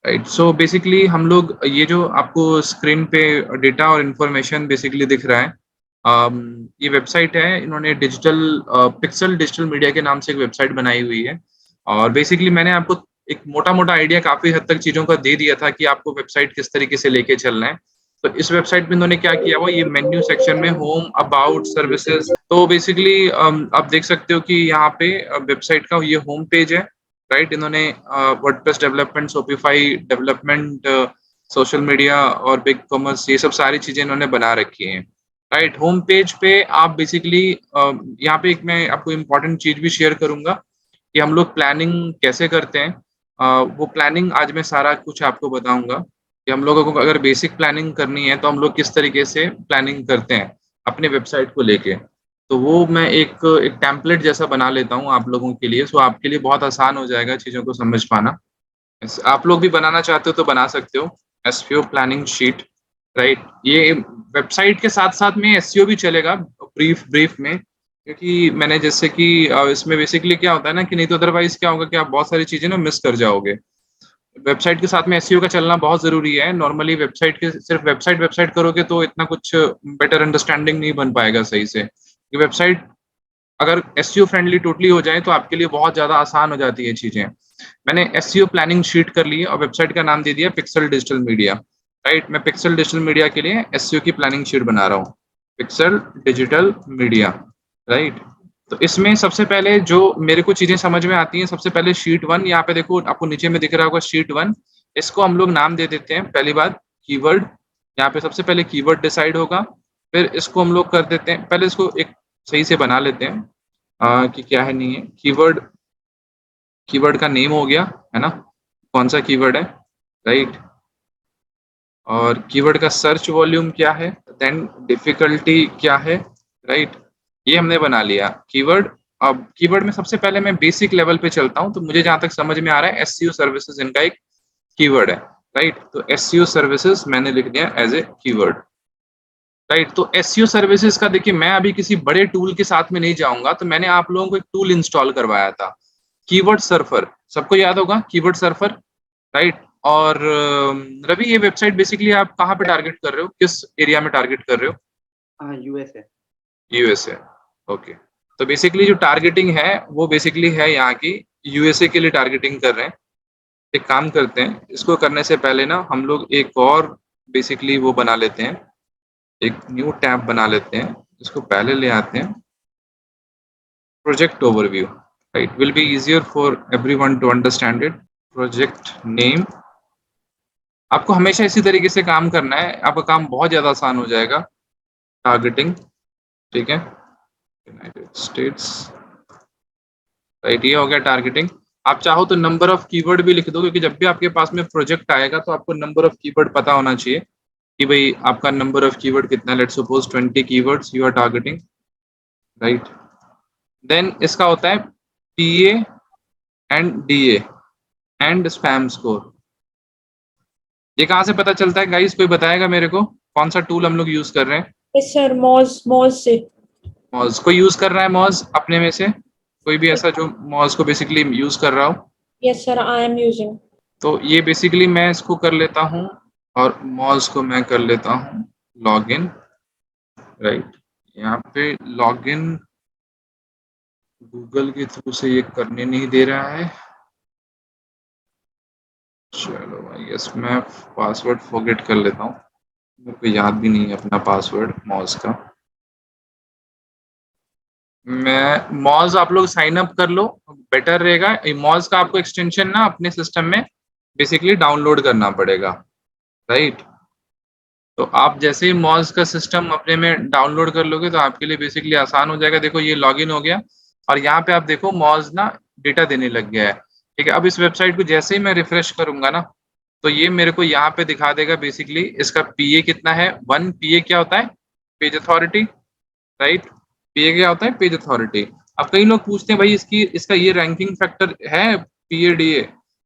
Right. So basically हम लोग ये जो आपको स्क्रीन पे डेटा और इन्फॉर्मेशन बेसिकली दिख रहा है, ये वेबसाइट है, इन्होंने पिक्सल डिजिटल मीडिया के नाम से एक वेबसाइट बनाई हुई है। और बेसिकली मैंने आपको एक मोटा-मोटा आइडिया काफ़ी हद तक चीज़ों का दे दिया था कि आपको वेबसाइट किस तरीके से लेके चलना है। तो इस वेबसाइट में इन्होंने क्या किया हुआ, ये मेन्यू सेक्शन में होम, अबाउट, सर्विसेज़, तो बेसिकली आप देख सकते हो कि यहाँ पे वेबसाइट का ये होम पेज है, राइट। इन्होंने WordPress development, Shopify development, social media और बिग कॉमर्स, ये सब सारी चीज़ें इन्होंने बना रखी हैं, राइट। होम पेज पे आप बेसिकली यहाँ पे एक मैं आपको इम्पोर्टेंट चीज़ भी शेयर करूँगा कि हम लोग प्लानिंग कैसे करते हैं। वो प्लानिंग आज मैं सारा कुछ आपको बताऊँगा कि हम लोगों को अगर बेसिक प्लानिंग करनी है, तो हम लोग किस तरीके से प्लानिंग करते हैं अपनी वेबसाइट को लेके। तो वो मैं एक एक टेम्पलेट जैसा बना लेता हूँ आप लोगों के लिए, सो आपके लिए बहुत आसान हो जाएगा चीज़ों को समझ पाना। आप लोग भी बनाना चाहते हो तो बना सकते हो, एसईओ प्लानिंग शीट, राइट। ये वेबसाइट के साथ-साथ में एसईओ भी चलेगा ब्रीफ ब्रीफ में, क्योंकि मैंने जैसे कि इसमें बेसिकली क्या होता है ना कि नहीं तो अदरवाइज़ क्या होगा कि आप बहुत सारी चीज़ें ना मिस कर जाओगे। वेबसाइट के साथ में एसईओ का चलना बहुत ज़रूरी है। नॉर्मली वेबसाइट के सिर्फ वेबसाइट वेबसाइट करोगे तो इतना कुछ बेटर अंडरस्टैंडिंग नहीं बन पाएगा सही से। ये वेबसाइट अगर एसईओ फ्रेंडली टोटली हो जाए तो आपके लिए बहुत ज़्यादा आसान हो जाती है चीज़ें। मैंने एसईओ प्लानिंग शीट कर ली है और वेबसाइट का नाम दे दिया पिक्सल डिजिटल मीडिया, राइट। मैं पिक्सल डिजिटल मीडिया के लिए एसईओ की प्लानिंग शीट बना रहा हूँ। Pixel digital media, right. तो इसमें सबसे पहले जो मेरे को चीज़ें समझ में आती हैं, सबसे पहले शीट 1, यहाँ पे देखो आपको नीचे में दिख रहा होगा शीट 1, इसको हम लोग नाम दे देते हैं। पहली बात कीवर्ड, यहाँ पे सबसे पहले कीवर्ड डिसाइड होगा, फिर इसको हम लोग कर देते हैं, पहले इसको एक सही से बना लेते हैं कि क्या है नहीं है। कीवर्ड, कीवर्ड का नेम हो गया, है ना? कौन सा कीवर्ड है, राइट? और कीवर्ड का सर्च वॉल्यूम क्या है, देन डिफिकल्टी क्या है, राइट? ये हमने बना लिया कीवर्ड। अब कीवर्ड में सबसे पहले मैं बेसिक लेवल पे चलता हूँ, तो मुझे जहाँ तक समझ में आ रहा है एसईओ सर्विसेज इनका एक कीवर्ड है, राइट? तो एसईओ सर्विसेज मैंने लिख दिया एज ए कीवर्ड, राइट। तो एसईओ सर्विसेज का देखिए मैं अभी किसी बड़े टूल के साथ में नहीं जाऊँगा, तो मैंने आप लोगों को एक टूल इंस्टॉल करवाया था, कीवर्ड सर्फर, सबको याद होगा कीवर्ड सर्फर, राइट। और रवि ये वेबसाइट बेसिकली आप कहाँ पे टारगेट कर रहे हो, किस एरिया में टारगेट कर रहे हो? यूएसए। USA, okay. तो बेसिकली जो टारगेटिंग है वो बेसिकली है यहाँ की यूएसए के लिए टारगेटिंग कर रहे हैं। एक काम करते हैं, इसको करने से पहले ना हम लोग एक और बेसिकली वो बना लेते हैं, एक न्यू टैब बना लेते हैं, इसको पहले ले आते हैं, project overview, right, will be easier for everyone to understand it. Project name, आपको हमेशा इसी तरीके से काम करना है, आपका काम बहुत ज़्यादा आसान हो जाएगा। टारगेटिंग, ठीक है, यूनाइटेड स्टेट्स, राइट, ये हो गया टारगेटिंग। आप चाहो तो नंबर ऑफ कीवर्ड भी लिख दो, क्योंकि जब भी आपके पास में प्रोजेक्ट आएगा तो आपको नंबर ऑफ कीवर्ड पता होना चाहिए कि भाई आपका नंबर ऑफ कीवर्ड कितना है। Let's suppose 20 keywords you are targeting, right. Then इसका होता है PA and DA and spam score. ये कहाँ से पता चलता है गाइस, कोई बताएगा मेरे को कौन सा टूल हम लोग यूज कर रहे हैं? यस सर, मॉज से। मॉज कोई यूज कर रहा है? मॉज अपने में से कोई भी ऐसा जो मॉज को बेसिकली यूज कर रहा हो? Yes sir, I am using. तो ये बेसिकली मैं इसको कर लेता हूँ और मॉज को मैं कर लेता हूँ लॉगिन, राइट। यहाँ पे लॉगिन गूगल के थ्रू से ये करने नहीं दे रहा है। चलो आई गेस मैं पासवर्ड फॉरगेट कर लेता हूँ, मेरे को याद भी नहीं है अपना पासवर्ड मॉज का। मैं मॉज आप लोग साइन अप कर लो, बेटर रहेगा। मॉज का आपको एक्सटेंशन ना अपने सिस्टम में बेसिकली डाउनलोड करना पड़ेगा, राइट। तो आप जैसे ही मॉज का सिस्टम अपने में डाउनलोड कर लोगे तो आपके लिए बेसिकली आसान हो जाएगा। देखो ये लॉगिन हो गया और यहाँ पे आप देखो मॉज ना डेटा देने लग गया है, ठीक है। अब इस वेबसाइट को जैसे ही मैं रिफ्रेश करूंगा ना, तो ये मेरे को यहाँ पे दिखा देगा बेसिकली इसका पीए कितना है। 1 पीए क्या होता है? Page authority, right. पीए क्या होता है? Page authority. अब कई लोग पूछते हैं भाई इसका ये रैंकिंग फैक्टर है पीएडीए,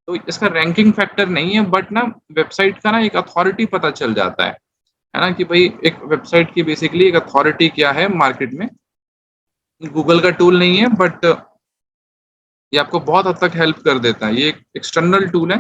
तो इसका रैंकिंग फैक्टर नहीं है, बट ना वेबसाइट का ना एक अथॉरिटी पता चल जाता है ना, कि भाई एक वेबसाइट की बेसिकली एक अथॉरिटी क्या है मार्केट में। गूगल का टूल नहीं है, बट ये आपको बहुत हद तक हेल्प कर देता है। ये एक एक्सटर्नल टूल है,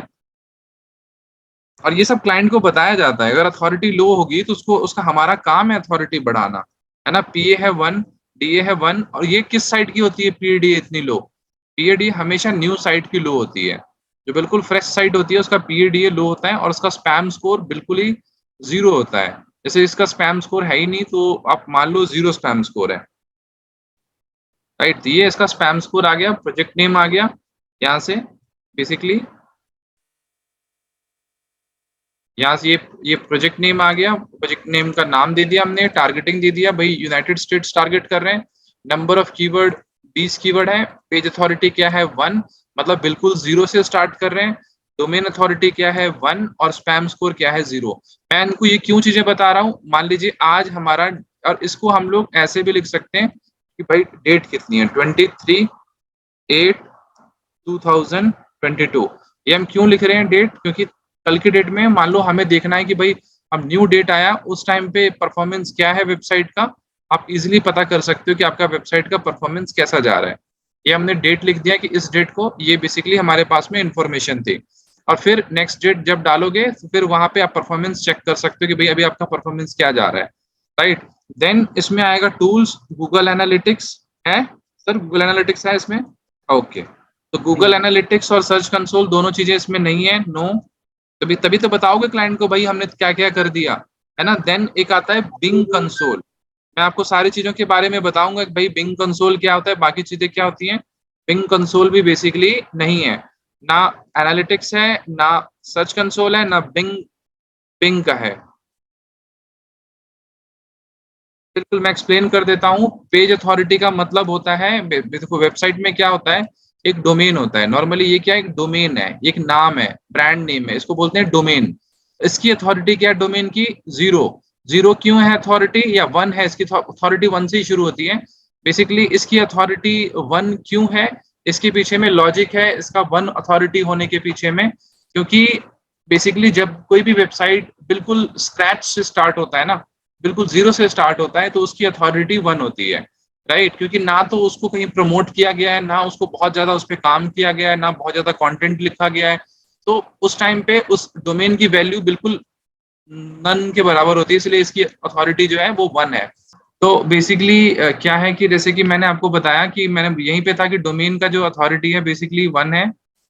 और ये सब क्लाइंट को बताया जाता है। अगर अथॉरिटी लो होगी तो उसको, उसका हमारा काम है अथॉरिटी बढ़ाना, है ना। पीए है 1, डीए है 1, और ये किस साइट की होती है पीएडी इतनी लो? पीएडी हमेशा न्यू साइट की लो होती है। जो बिल्कुल फ्रेश साइट होती है उसका पीएडीए लो होता है और उसका स्पैम स्कोर बिल्कुल ही 0 होता है। जैसे इसका स्पैम स्कोर है ही नहीं तो आप मान लो 0 स्पैम स्कोर है, राइट। ये इसका स्पैम स्कोर आ गया, प्रोजेक्ट नेम आ गया यहाँ से बेसिकली, यहाँ से ये प्रोजेक्ट नेम आ गया, प्रोजेक्ट नेम का नाम दे दिया हमने, टारगेटिंग दे दिया भाई यूनाइटेड स्टेट्स टारगेट कर रहे हैं। नंबर ऑफ कीवर्ड 20 कीवर्ड है। पेज अथॉरिटी क्या है 1, मतलब बिल्कुल 0 से स्टार्ट कर रहे हैं। डोमेन अथॉरिटी क्या है 1 और स्पैम स्कोर क्या है 0। मैं इनको ये क्यों चीजें बता रहा हूँ, मान लीजिए आज हमारा, और इसको हम लोग ऐसे भी लिख सकते हैं कि भाई डेट कितनी है 23/8/2022। ये हम क्यों लिख रहे हैं डेट, क्योंकि कल की डेट में मान लो हमें देखना है कि भाई अब न्यू डेट आया उस टाइम पे परफॉर्मेंस क्या है वेबसाइट का। आप इजीली पता कर सकते हो कि आपका वेबसाइट का परफॉर्मेंस कैसा जा रहा है। ये हमने डेट लिख दिया कि इस डेट को, ये बेसिकली हमारे पास में इंफॉर्मेशन थी। और फिर नेक्स्ट डेट जब डालोगे तो फिर वहां पे आप परफॉर्मेंस चेक कर सकते हो कि भाई अभी आपका परफॉर्मेंस क्या जा रहा है, राइट। देन इसमें आएगा टूल्स, गूगल एनालिटिक्स है। सर गूगल एनालिटिक्स है इसमें? ओके। तो गूगल एनालिटिक्स और सर्च कंसोल दोनों चीजें इसमें नहीं है, नो। तभी तभी तो बताओगे क्लाइंट को भाई हमने क्या क्या कर दिया, है ना। देन एक आता है बिंग कंसोल। मैं आपको सारी चीजों के बारे में बताऊंगा कि भाई बिंग कंसोल क्या होता है, बाकी चीजें क्या होती हैं। बिंग कंसोल भी बेसिकली नहीं है, ना एनालिटिक्स है, ना सर्च कंसोल है, ना बिंग बिंग का है। बिल्कुल मैं एक्सप्लेन कर देता हूँ। पेज अथॉरिटी का मतलब होता है, देखो वेबसाइट में क्या होता है, एक डोमेन होता है। नॉर्मली ये क्या है, एक डोमेन है, एक नाम है, ब्रांड नेम है, इसको बोलते हैं डोमेन। इसकी अथॉरिटी क्या है डोमेन की? 0। 0 क्यों है अथॉरिटी, या 1 है, इसकी अथॉरिटी 1 से ही शुरू होती है। बेसिकली इसकी अथॉरिटी 1 क्यों है, इसके पीछे में लॉजिक है इसका 1 अथॉरिटी होने के पीछे में। क्योंकि बेसिकली जब कोई भी वेबसाइट बिल्कुल स्क्रैच से स्टार्ट होता है ना, बिल्कुल 0 से स्टार्ट होता है, तो उसकी अथॉरिटी 1 होती है, राइट। क्योंकि ना तो उसको कहीं प्रमोट किया गया है, ना उसको बहुत ज्यादा उस पर काम किया गया है, ना बहुत ज्यादा कंटेंट लिखा गया है। तो उस टाइम पे उस डोमेन की वैल्यू बिल्कुल नन के बराबर होती है, इसलिए इसकी अथॉरिटी जो है वो 1 है। तो बेसिकली क्या है कि जैसे कि मैंने आपको बताया कि मैंने यहीं पे था कि डोमेन का जो अथॉरिटी है बेसिकली 1 है,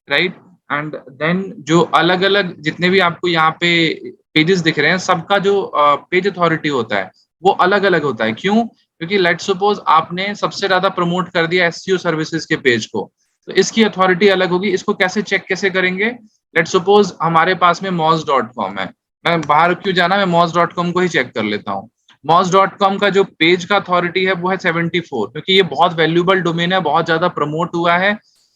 राइट। एंड देन जो अलग अलग जितने भी आपको यहाँ पे पेजेस दिख रहे हैं, सबका जो पेज अथॉरिटी होता है वो अलग अलग होता है। क्यों? क्योंकि लेट्स सपोज आपने सबसे ज्यादा प्रमोट कर दिया एसईओ सर्विसेज के पेज को, तो इसकी अथॉरिटी अलग होगी। इसको कैसे चेक कैसे करेंगे? लेट्स सपोज हमारे पास में moz.com है, मैं बाहर क्यों जाना, मैं moz.com को ही चेक कर लेता हूँ। moz.com का जो पेज का अथॉरिटी है वो है 74, क्योंकि ये बहुत वैल्यूबल डोमेन है, बहुत ज्यादा प्रमोट हुआ है,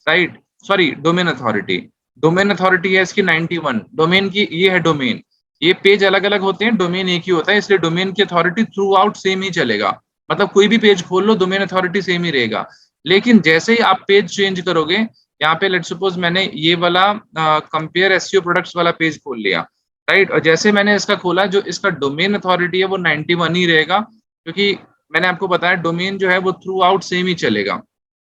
right. Sorry, domain authority, domain authority है इसकी 91। डोमेन की ये है डोमेन, ये पेज अलग अलग होते हैं, डोमेन एक ही होता है, इसलिए डोमेन की अथॉरिटी थ्रू आउट सेम ही चलेगा। मतलब कोई भी पेज खोल लो डोमेन अथॉरिटी सेम ही रहेगा। लेकिन जैसे ही आप पेज चेंज करोगे, यहाँ पे लेट्स सपोज मैंने ये वाला कंपेयर एसईओ प्रोडक्ट्स वाला पेज खोल लिया, राइट। और जैसे मैंने इसका खोला, जो इसका डोमेन अथॉरिटी है वो 91 ही रहेगा, क्योंकि मैंने आपको बताया डोमेन जो है वो थ्रू आउट सेम ही चलेगा।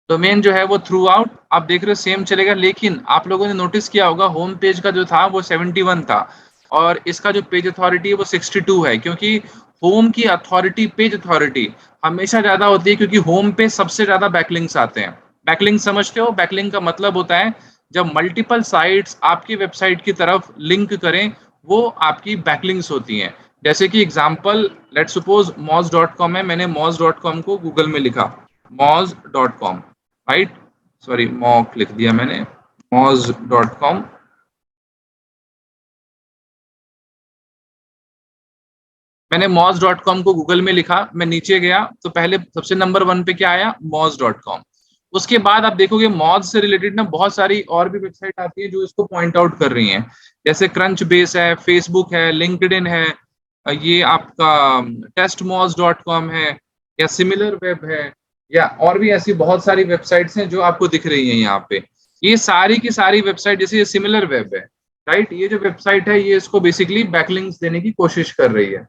डोमेन जो है वो थ्रू आउट आप देख रहे हो सेम चलेगा। लेकिन आप लोगों ने नोटिस किया होगा होम पेज का जो था वो 71 था, और इसका जो पेज अथॉरिटी है वो 62 है। क्योंकि होम की अथॉरिटी, पेज अथॉरिटी हमेशा ज्यादा होती है, क्योंकि होम पे सबसे ज्यादा बैकलिंक्स आते हैं। बैकलिंक समझते हो? बैकलिंक का मतलब होता है जब मल्टीपल साइट्स आपकी वेबसाइट की तरफ लिंक करें, वो आपकी बैकलिंक्स होती हैं। जैसे कि एग्जांपल लेट्स सपोज moz.com है, मैंने moz.com को गूगल में लिखा, moz.com, राइट। सॉरी, मॉक लिख दिया मैंने, moz.com। मैंने moz.com को गूगल में लिखा, मैं नीचे गया तो पहले सबसे नंबर 1 पे क्या आया, moz.com। उसके बाद आप देखोगे moz से रिलेटेड ना बहुत सारी और भी वेबसाइट आती है जो इसको पॉइंट आउट कर रही हैं। जैसे क्रंच बेस है, फेसबुक है, लिंक्डइन है, ये आपका testmoz.com है, या सिमिलर वेब है, या और भी ऐसी बहुत सारी वेबसाइट्स हैं जो आपको दिख रही हैं यहाँ पे। ये सारी की सारी वेबसाइट, जैसे ये सिमिलर वेब है, राइट। ये जो वेबसाइट है ये इसको बेसिकली बैकलिंक्स देने की कोशिश कर रही है,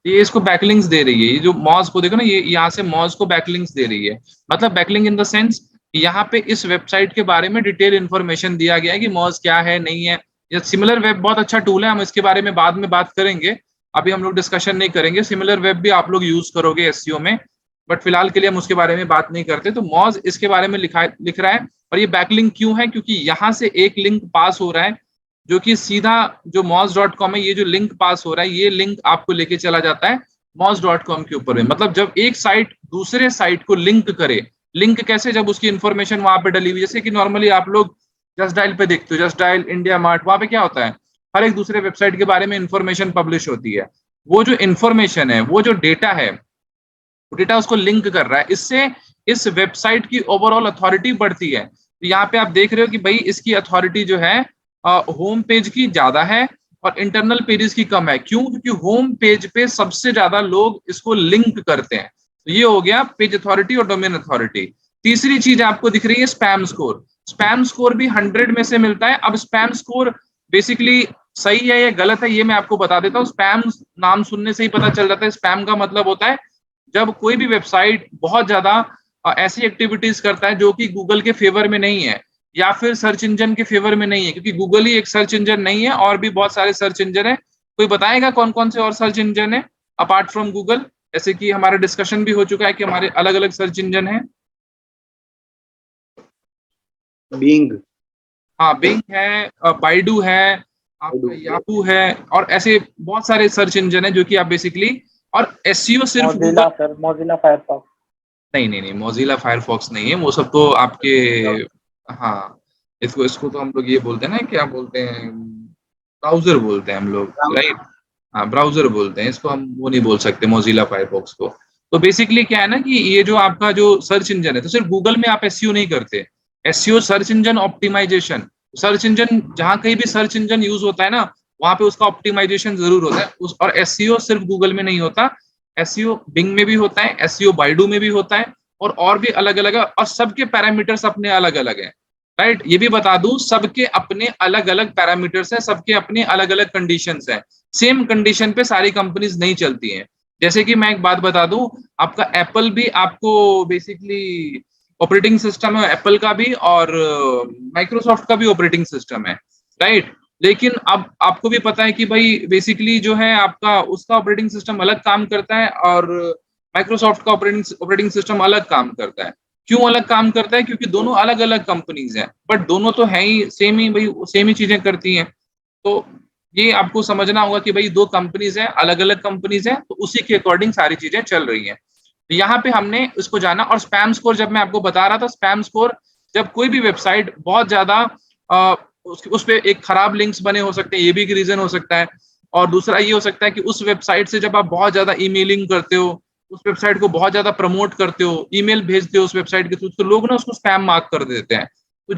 ये इसको बैकलिंक्स दे रही है। ये जो मॉज को देखो ना, ये यहाँ से मॉज को बैकलिंक्स दे रही है। मतलब बैकलिंक इन द सेंस यहाँ पे इस वेबसाइट के बारे में डिटेल इंफॉर्मेशन दिया गया है कि मॉज क्या है, नहीं है, ये सिमिलर वेब बहुत अच्छा टूल है, हम इसके बारे में बाद में बात करेंगे, अभी हम लोग डिस्कशन नहीं करेंगे। सिमिलर वेब भी आप लोग यूज करोगे एसईओ में, बट फिलहाल के लिए हम उसके बारे में बात नहीं करते। तो मॉज इसके बारे में लिख रहा है। और ये बैकलिंक क्यों है? क्योंकि यहाँ से एक लिंक पास हो रहा है जो कि सीधा जो moz.com है, ये जो लिंक पास हो रहा है, ये लिंक आपको लेके चला जाता है moz.com के ऊपर में। मतलब जब एक साइट दूसरे साइट को लिंक करे, लिंक कैसे? जब उसकी इंफॉर्मेशन वहां पे डली हुई, जैसे कि नॉर्मली आप लोग जस्ट डायल पे देखते हो, जस्ट डायल, इंडिया मार्ट, वहां पे क्या होता है, हर एक दूसरे वेबसाइट के बारे में इंफॉर्मेशन पब्लिश होती है। वो जो इंफॉर्मेशन है, वो जो डेटा है, वो डेटा उसको लिंक कर रहा है, इससे इस वेबसाइट की ओवरऑल अथॉरिटी बढ़ती है। तो यहाँ पे आप देख रहे हो कि भाई इसकी अथॉरिटी जो है होम पेज की ज्यादा है और इंटरनल पेजेस की कम है। क्यों? क्योंकि होम पेज पे सबसे ज्यादा लोग इसको लिंक करते हैं। तो ये हो गया पेज अथॉरिटी और डोमेन अथॉरिटी। तीसरी चीज आपको दिख रही है स्पैम स्कोर। स्पैम स्कोर भी 100 में से मिलता है। अब स्पैम स्कोर बेसिकली सही है या गलत है, ये मैं आपको बता देता हूँ। स्पैम नाम सुनने से ही पता चल जाता है। स्पैम का मतलब होता है जब कोई भी वेबसाइट बहुत ज्यादा ऐसी एक्टिविटीज करता है जो कि गूगल के फेवर में नहीं है या फिर सर्च इंजन के फेवर में नहीं है, क्योंकि गूगल ही एक सर्च इंजन नहीं है, और भी बहुत सारे सर्च इंजन है। कोई बताएगा कौन कौन से और सर्च इंजन है अपार्ट फ्रॉम गूगल? जैसे कि हमारा डिस्कशन भी हो चुका है कि हमारे अलग अलग सर्च इंजन है। बिंग, हाँ, बिंग है, बाइडू है, आपका याहू है, और ऐसे बहुत सारे सर्च इंजन है जो कि आप बेसिकली, और एसईओ सिर्फ Mozilla Google, sir, Mozilla Firefox. नहीं, मोजिला फायरफॉक्स नहीं है, वो सब तो आपके, हाँ, इसको इसको तो हम लोग ये बोलते हैं ना, क्या बोलते हैं, ब्राउजर बोलते हैं हम लोग, राइट? हाँ, ब्राउजर बोलते हैं इसको, हम वो नहीं बोल सकते मोजिला फायरफॉक्स को। तो बेसिकली क्या है ना कि ये जो आपका जो सर्च इंजन है, तो सिर्फ गूगल में आप एसईओ नहीं करते। SEO search engine optimization, search engine जहां कहीं भी सर्च इंजन यूज होता है ना, वहां पे उसका ऑप्टिमाइजेशन जरूर होता है उस, और एसईओ सिर्फ गूगल में नहीं होता, एसईओ बिंग में भी होता है, एसईओ बाइडू में भी होता है, और भी अलग अलग है, और सबके पैरामीटर्स अपने अलग अलग हैं, राइट? ये भी बता दूं, सबके अपने अलग अलग पैरामीटर्स हैं, सबके अपने अलग अलग कंडीशंस हैं। सेम कंडीशन पे सारी कंपनीज नहीं चलती हैं। जैसे कि मैं एक बात बता दूं, आपका एप्पल भी आपको बेसिकली ऑपरेटिंग सिस्टम है एप्पल का भी, और माइक्रोसॉफ्ट का भी ऑपरेटिंग सिस्टम है, राइट? लेकिन अब आपको भी पता है कि भाई बेसिकली जो है आपका उसका ऑपरेटिंग सिस्टम अलग काम करता है और माइक्रोसॉफ्ट का ऑपरेटिंग सिस्टम अलग काम करता है। क्यों अलग काम करता है? क्योंकि दोनों अलग अलग कंपनीज हैं, बट दोनों तो है ही सेम ही, भाई सेम ही चीजें करती हैं। तो ये आपको समझना होगा कि भाई दो कंपनीज हैं, अलग अलग कंपनीज हैं, तो उसी के अकॉर्डिंग सारी चीजें चल रही हैं। तो यहाँ पे हमने इसको जाना। और स्पैम स्कोर जब मैं आपको बता रहा था, स्पैम स्कोर जब कोई भी वेबसाइट बहुत ज्यादा उस पे एक खराब लिंक्स बने हो सकते हैं, ये भी एक रीजन हो सकता है। और दूसरा ये हो सकता है कि उस वेबसाइट से जब आप बहुत ज्यादा ईमेलिंग करते हो, उस वेबसाइट को बहुत ज्यादा प्रमोट करते हो, ईमेल भेजते हो उस वेबसाइट के थ्रू, तो लोग ना उसको स्पैम मार्क कर देते हैं। तो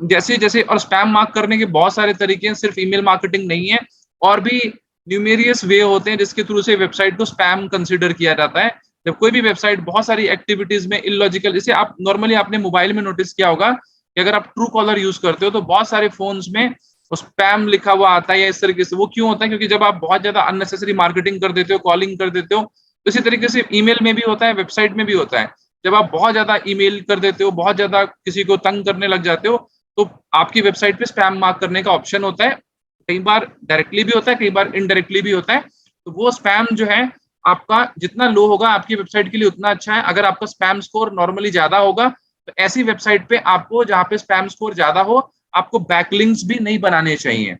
जैसे जैसे और स्पैम मार्क करने के बहुत सारे तरीके हैं, सिर्फ ईमेल मार्केटिंग नहीं है, और भी न्यूमेरियस वे होते हैं जिसके थ्रू से वेबसाइट को स्पैम कंसिडर किया जाता है। जब कोई भी वेबसाइट बहुत सारी एक्टिविटीज में इलॉजिकल, जैसे आप नॉर्मली आपने मोबाइल में नोटिस किया होगा कि अगर आप ट्रू कॉलर यूज करते हो तो बहुत सारे फोन्स में स्पैम लिखा हुआ आता है या इस तरीके से। वो क्यों होता है? क्योंकि जब आप बहुत ज्यादा अननेसेसरी मार्केटिंग कर देते हो, कॉलिंग कर देते हो, तो इसी तरीके से ईमेल में भी होता है, वेबसाइट में भी होता है। जब आप बहुत ज्यादा ईमेल कर देते हो, बहुत ज्यादा किसी को तंग करने लग जाते हो, तो आपकी वेबसाइट पे स्पैम मार्क करने का ऑप्शन होता है। कई बार डायरेक्टली भी होता है, कई बार इनडायरेक्टली भी होता है। तो वो स्पैम जो है आपका जितना लो होगा आपकी वेबसाइट के लिए उतना अच्छा है। अगर आपका स्पैम स्कोर नॉर्मली ज्यादा होगा, तो ऐसी वेबसाइट पे आपको, जहां पे स्पैम स्कोर ज्यादा हो, आपको बैकलिंक्स भी नहीं बनाने चाहिए।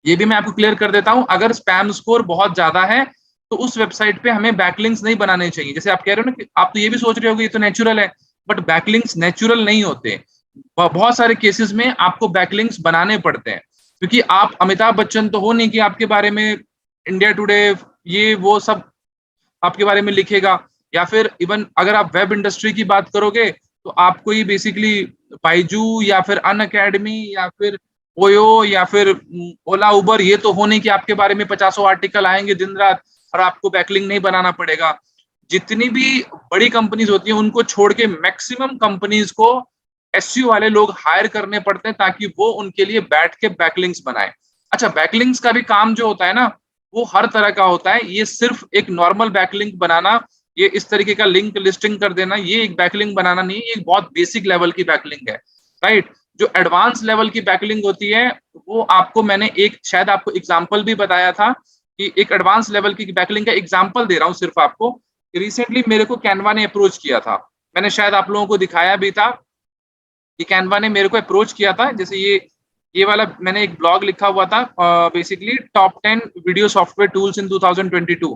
ये भी मैं आपको क्लियर कर देता हूं, अगर स्पैम स्कोर बहुत ज्यादा है तो उस वेबसाइट पे हमें बैकलिंक्स नहीं बनाने चाहिए। जैसे आप कह रहे हो ना कि आप तो ये भी सोच रहे हो कि ये तो नेचुरल है, बट बैकलिंक्स नेचुरल नहीं होते। बहुत सारे केसेस में आपको बैकलिंक्स बनाने पड़ते हैं, क्योंकि आप अमिताभ बच्चन तो हो नहीं कि आपके बारे में इंडिया टुडे ये वो सब आपके बारे में लिखेगा। या फिर इवन अगर आप वेब इंडस्ट्री की बात करोगे, तो आपको ही बेसिकली बाइजू या फिर अन अकेडमी या फिर ओयो या फिर ओला उबर, ये तो होने कि आपके बारे में 50 आर्टिकल आएंगे दिन रात और आपको बैकलिंक नहीं बनाना पड़ेगा। जितनी भी बड़ी कंपनीज होती हैं उनको छोड़ के मैक्सिमम कंपनीज को एसईओ वाले लोग हायर करने पड़ते हैं, ताकि वो उनके लिए बैठ के बैकलिंक्स बनाए। अच्छा, बैकलिंक्स का भी काम जो होता है ना, वो हर तरह का होता है। ये सिर्फ एक नॉर्मल बैकलिंक बनाना, ये इस तरीके का लिंक लिस्टिंग कर देना, ये एक बैकलिंक बनाना नहीं है, ये एक बहुत बेसिक लेवल की बैकलिंक है, राइट? जो एडवांस लेवल की बैकलिंक होती है वो आपको मैंने एक शायद आपको एग्जांपल भी बताया था कि एक एडवांस लेवल की बैकलिंक का एग्जांपल दे रहा हूँ सिर्फ आपको। रिसेंटली मेरे को कैनवा ने अप्रोच किया था, मैंने शायद आप लोगों को दिखाया भी था कि कैनवा ने मेरे को अप्रोच किया था। जैसे ये वाला मैंने एक ब्लॉग लिखा हुआ था basically top 10 video software tools in 2022।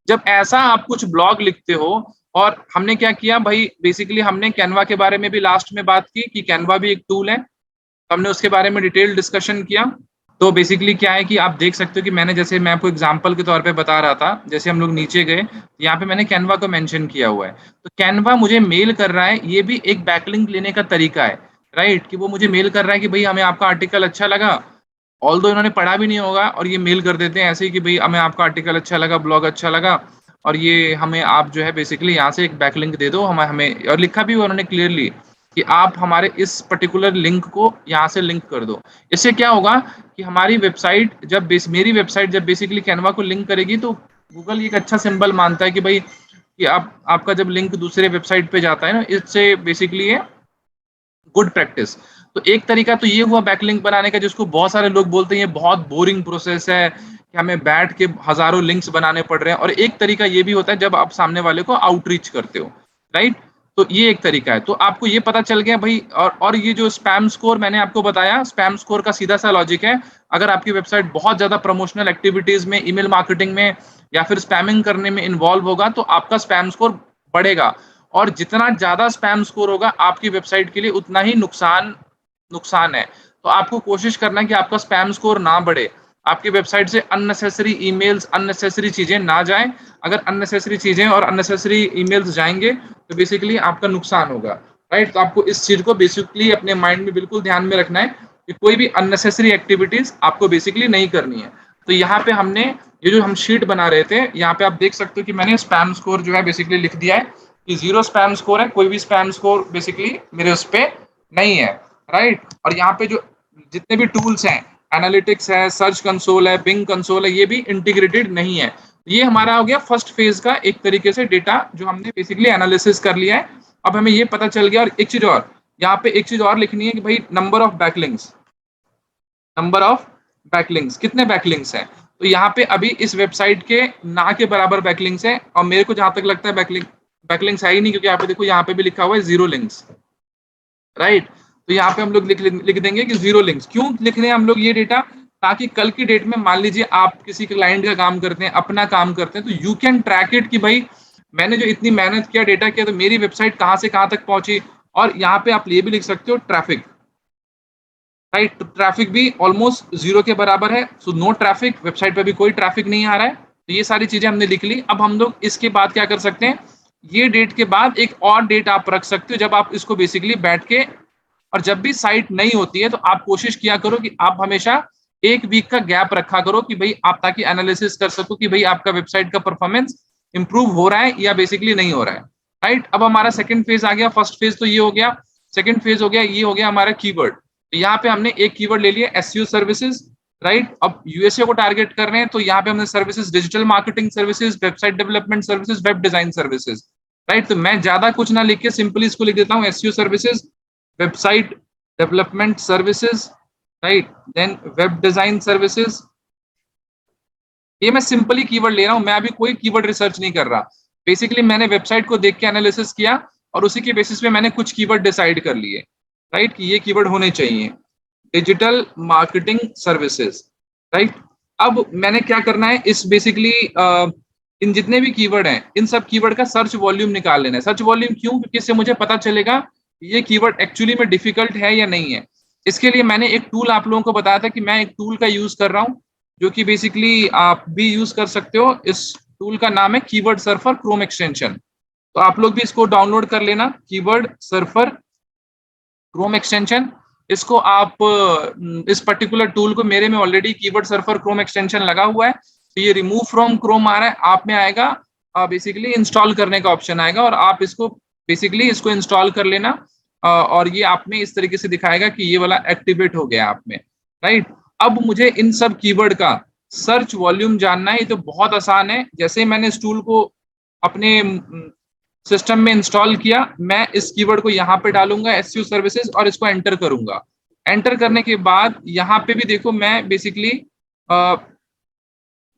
जब ऐसा आप कुछ ब्लॉग लिखते हो, और हमने क्या किया भाई, बेसिकली हमने कैनवा के बारे में भी लास्ट में बात की कि कैनवा भी एक टूल है, हमने उसके बारे में डिटेल डिस्कशन किया। तो बेसिकली क्या है कि आप देख सकते हो कि मैंने, जैसे मैं आपको एग्जांपल के तौर पे बता रहा था, जैसे हम लोग नीचे गए यहाँ पे मैंने कैनवा को मेंशन किया हुआ है। तो कैनवा मुझे मेल कर रहा है, ये भी एक बैकलिंक लेने का तरीका है, राइट, कि वो मुझे मेल कर रहा है कि भाई हमें आपका आर्टिकल अच्छा लगा, ऑल्दो इन्होंने पढ़ा भी नहीं होगा और ये मेल कर देते हैं ऐसे ही कि भाई हमें आपका आर्टिकल अच्छा लगा, ब्लॉग अच्छा लगा, और ये हमें आप जो है बेसिकली यहाँ से एक बैकलिंक दे दो हमें, और लिखा भी हुआ उन्होंने क्लियरली कि आप हमारे इस पर्टिकुलर लिंक को यहाँ से लिंक कर दो। इससे क्या होगा कि हमारी वेबसाइट जब मेरी वेबसाइट जब बेसिकली कैनवा को लिंक करेगी तो गूगल एक अच्छा सिंबल मानता है कि भाई कि आपका जब लिंक दूसरे वेबसाइट पे जाता है ना, इससे बेसिकली ये गुड प्रैक्टिस। तो एक तरीका तो ये हुआ बैकलिंक बनाने का, जिसको बहुत सारे लोग बोलते हैं ये बहुत बोरिंग प्रोसेस है कि हमें बैठ के हजारों लिंक्स बनाने पड़ रहे हैं। और एक तरीका ये भी होता है जब आप सामने वाले को आउटरीच करते हो, राइट। तो ये एक तरीका है। तो आपको ये पता चल गया भाई। और ये जो स्पैम स्कोर मैंने आपको बताया, स्पैम स्कोर का सीधा सा लॉजिक है, अगर आपकी वेबसाइट बहुत ज्यादा प्रमोशनल एक्टिविटीज में, ईमेल मार्केटिंग में या फिर स्पैमिंग करने में इन्वॉल्व होगा तो आपका स्पैम स्कोर बढ़ेगा। और जितना ज्यादा स्पैम स्कोर होगा आपकी वेबसाइट के लिए उतना ही नुकसान है। तो आपको कोशिश करना है कि आपका स्पैम स्कोर ना बढ़े, आपकी वेबसाइट से अननेसेसरी ईमेल्स, अननेसेसरी चीजें ना जाएं। अगर अननेसेसरी चीजें और अननेसेसरी ईमेल्स जाएंगे तो बेसिकली आपका नुकसान होगा, राइट। तो आपको इस चीज को बेसिकली अपने माइंड में बिल्कुल ध्यान में रखना है कि कोई भी अननेसेसरी एक्टिविटीज आपको बेसिकली नहीं करनी है। तो यहाँ पे हमने ये जो हम शीट बना रहे थे, यहाँ पे आप देख सकते हो कि मैंने स्पैम स्कोर जो है बेसिकली लिख दिया है कि 0 स्पैम स्कोर है, कोई भी स्पैम स्कोर बेसिकली मेरे उस पे नहीं है, राइट। और यहाँ पे जो जितने भी टूल्स हैं, एनालिटिक्स है, सर्च कंसोल है, बिंग कंसोल है, ये भी इंटीग्रेटेड नहीं है। ये हमारा हो गया फर्स्ट फेज का एक तरीके से डेटा जो हमने बेसिकली एनालिसिस कर लिया है। अब हमें ये पता चल गया। और एक चीज और, यहाँ पे एक चीज और लिखनी है कि भाई नंबर ऑफ बैकलिंक्स, कितने बैकलिंक्स हैं। तो यहाँ पे अभी इस वेबसाइट के ना के बराबर बैकलिंक्स हैं, और मेरे को जहां तक लगता है बैकलिंक्स है ही नहीं, क्योंकि यहाँ पे देखो यहाँ पे भी लिखा हुआ है 0 लिंक्स, राइट। तो यहाँ पे हम लोग लिख देंगे कि 0 लिंक्स। क्यों लिख रहे हैं हम लोग ये डेटा, ताकि कल की डेट में मान लीजिए आप किसी क्लाइंट का काम करते हैं, अपना काम करते हैं, तो यू कैन ट्रैक इट कि भाई मैंने जो इतनी मेहनत किया, डेटा किया, तो मेरी वेबसाइट कहाँ से कहाँ तक पहुंची। और यहाँ पे आप ये भी लिख सकते हो ट्रैफिक, राइट। तो ट्रैफिक भी ऑलमोस्ट 0 के बराबर है, सो नो ट्रैफिक, वेबसाइट पे भी कोई ट्रैफिक नहीं आ रहा है। तो ये सारी चीजें हमने लिख ली। अब हम लोग इसके बाद क्या कर सकते हैं, ये डेट के बाद एक और डेट आप रख सकते हो जब आप इसको बेसिकली बैठ के, और जब भी साइट नहीं होती है तो आप कोशिश किया करो कि आप हमेशा 1 वीक का गैप रखा करो कि भाई आप, ताकि एनालिसिस कर सको कि भाई आपका वेबसाइट का परफॉर्मेंस इंप्रूव हो रहा है या बेसिकली नहीं हो रहा है, राइट। अब हमारा सेकंड फेज आ गया। फर्स्ट फेज तो ये हो गया, सेकंड फेज हो गया, ये हो गया हमारा कीवर्ड। तो यहाँ पे हमने एक कीवर्ड ले लिया एसईओ सर्विसेज, राइट। अब यूएसए को टारगेट कर रहे हैं तो यहाँ पे हमने services, digital marketing services, website development services, web design services, right. तो मैं ज्यादा कुछ ना लिख के सिंपली इसको लिख देता हूँ SEO services, website development services, right, then web design services. ये मैं सिंपली कीवर्ड ले रहा हूं, मैं अभी कोई कीवर्ड रिसर्च नहीं कर रहा। बेसिकली मैंने वेबसाइट को देख के एनालिसिस किया और उसी के बेसिस पे मैंने कुछ कीवर्ड डिसाइड कर लिए, राइट, कि ये कीवर्ड होने चाहिए। Digital marketing services, right. अब मैंने क्या करना है, इस बेसिकली इन जितने भी कीवर्ड हैं, इन सब कीवर्ड का सर्च वॉल्यूम निकाल लेना है। सर्च वॉल्यूम क्यों, क्योंकि इससे मुझे पता चलेगा ये कीवर्ड एक्चुअली में डिफिकल्ट है या नहीं है। इसके लिए मैंने एक टूल आप लोगों को बताया था कि मैं एक टूल का यूज कर रहा हूँ, जो कि बेसिकली आप भी यूज कर सकते हो। इस टूल का नाम है कीवर्ड सर्फर क्रोम एक्सटेंशन। तो आप लोग भी इसको डाउनलोड कर लेना, कीवर्ड सर्फर क्रोम एक्सटेंशन। इसको आप, इस पर्टिकुलर टूल को, मेरे में already keyword surfer Chrome extension लगा हुआ है, तो ये रिमूव फ्रॉम क्रोम आ रहा है, आप में आएगा बेसिकली इंस्टॉल करने का ऑप्शन आएगा, और आप इसको बेसिकली इसको इंस्टॉल कर लेना, और ये आप में इस तरीके से दिखाएगा कि ये वाला एक्टिवेट हो गया आप में, राइट। अब मुझे इन सब कीवर्ड का सर्च वॉल्यूम जानना है। ये तो बहुत आसान है, जैसे ही मैंने इस टूल को अपने सिस्टम में इंस्टॉल किया, मैं इस कीवर्ड को यहाँ पे डालूंगा एसईओ सर्विसेज और इसको एंटर करूंगा। एंटर करने के बाद यहाँ पे भी देखो मैं बेसिकली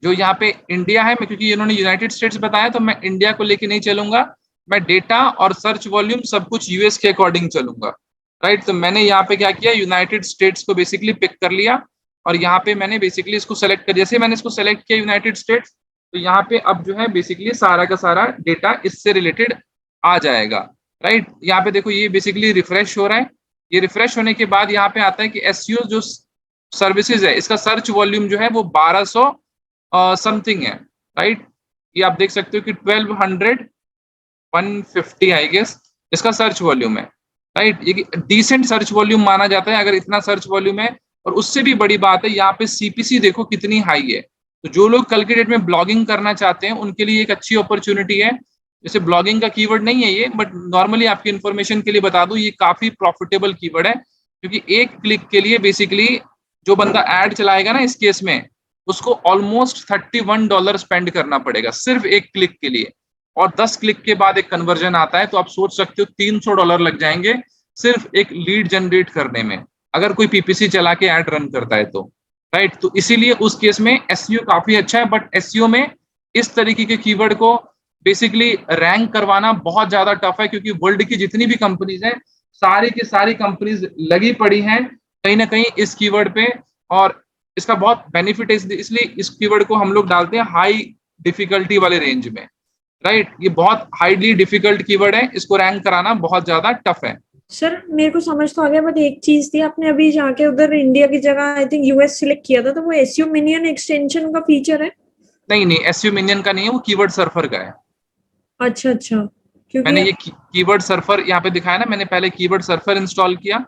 जो यहाँ पे इंडिया है, मैं क्योंकि इन्होंने यूनाइटेड स्टेट्स बताया तो मैं इंडिया को लेके नहीं चलूंगा, मैं डेटा और सर्च वॉल्यूम सब कुछ यूएस के अकॉर्डिंग चलूंगा, राइट। तो मैंने यहाँ पे क्या किया, यूनाइटेड स्टेट्स को बेसिकली पिक कर लिया और यहाँ पे मैंने बेसिकली इसको सेलेक्ट कर, जैसे मैंने इसको सेलेक्ट किया यूनाइटेड स्टेट्स, तो यहाँ पे अब जो है बेसिकली सारा का सारा डेटा इससे रिलेटेड आ जाएगा, राइट। यहाँ पे देखो ये बेसिकली रिफ्रेश हो रहा है, ये रिफ्रेश होने के बाद यहाँ पे आता है कि एसईओ जो सर्विसेज है इसका सर्च वॉल्यूम जो है वो 1200 समथिंग है, राइट। ये आप देख सकते हो कि 150 आई गेस इसका सर्च वॉल्यूम है, राइट। ये डिसेंट सर्च वॉल्यूम माना जाता है अगर इतना सर्च वॉल्यूम है। और उससे भी बड़ी बात है यहाँ पे सीपीसी देखो कितनी हाई है। तो जो लोग कल के डेट में ब्लॉगिंग करना चाहते हैं उनके लिए एक अच्छी अपॉर्चुनिटी है। जैसे ब्लॉगिंग का कीवर्ड नहीं है ये, बट नॉर्मली आपकी इन्फॉर्मेशन के लिए बता दूं ये काफी प्रॉफिटेबल कीवर्ड है, क्योंकि एक क्लिक के लिए बेसिकली जो बंदा ऐड चलाएगा ना इस केस में उसको ऑलमोस्ट $31 स्पेंड करना पड़ेगा सिर्फ एक क्लिक के लिए, और 10 क्लिक के बाद एक कन्वर्जन आता है। तो आप सोच सकते हो $300 लग जाएंगे सिर्फ एक लीड जनरेट करने में अगर कोई पीपीसी चला के ऐड रन करता है तो, राइट। तो इसीलिए उस केस में एसईओ काफी अच्छा है, बट एसईओ में इस तरीके के कीवर्ड को बेसिकली रैंक करवाना बहुत ज्यादा टफ है, क्योंकि वर्ल्ड की जितनी भी कंपनीज हैं सारी की सारी कंपनीज लगी पड़ी हैं कहीं ना कहीं इस कीवर्ड पे, और इसका बहुत बेनिफिट है। इसलिए इस कीवर्ड को हम लोग डालते हैं हाई डिफिकल्टी वाले रेंज में, राइट। ये बहुत हाईली डिफिकल्ट कीवर्ड है, इसको रैंक कराना बहुत ज्यादा टफ है। सर मेरे को समझ तो आ गया, बट एक चीज थी, आपने अभी जाके उधर इंडिया की जगह आई थिंक यूएस सिलेक्ट किया था, तो वो एसईओ मिनियन एक्सटेंशन का फीचर है? नहीं नहीं, एसईओ मिनियन का नहीं है, वो कीवर्ड सर्फर का है। अच्छा अच्छा, क्योंकि मैंने ये कीवर्ड सर्फर यहाँ पे दिखाया ना, मैंने पहले कीवर्ड सर्फर इंस्टॉल किया, हाँ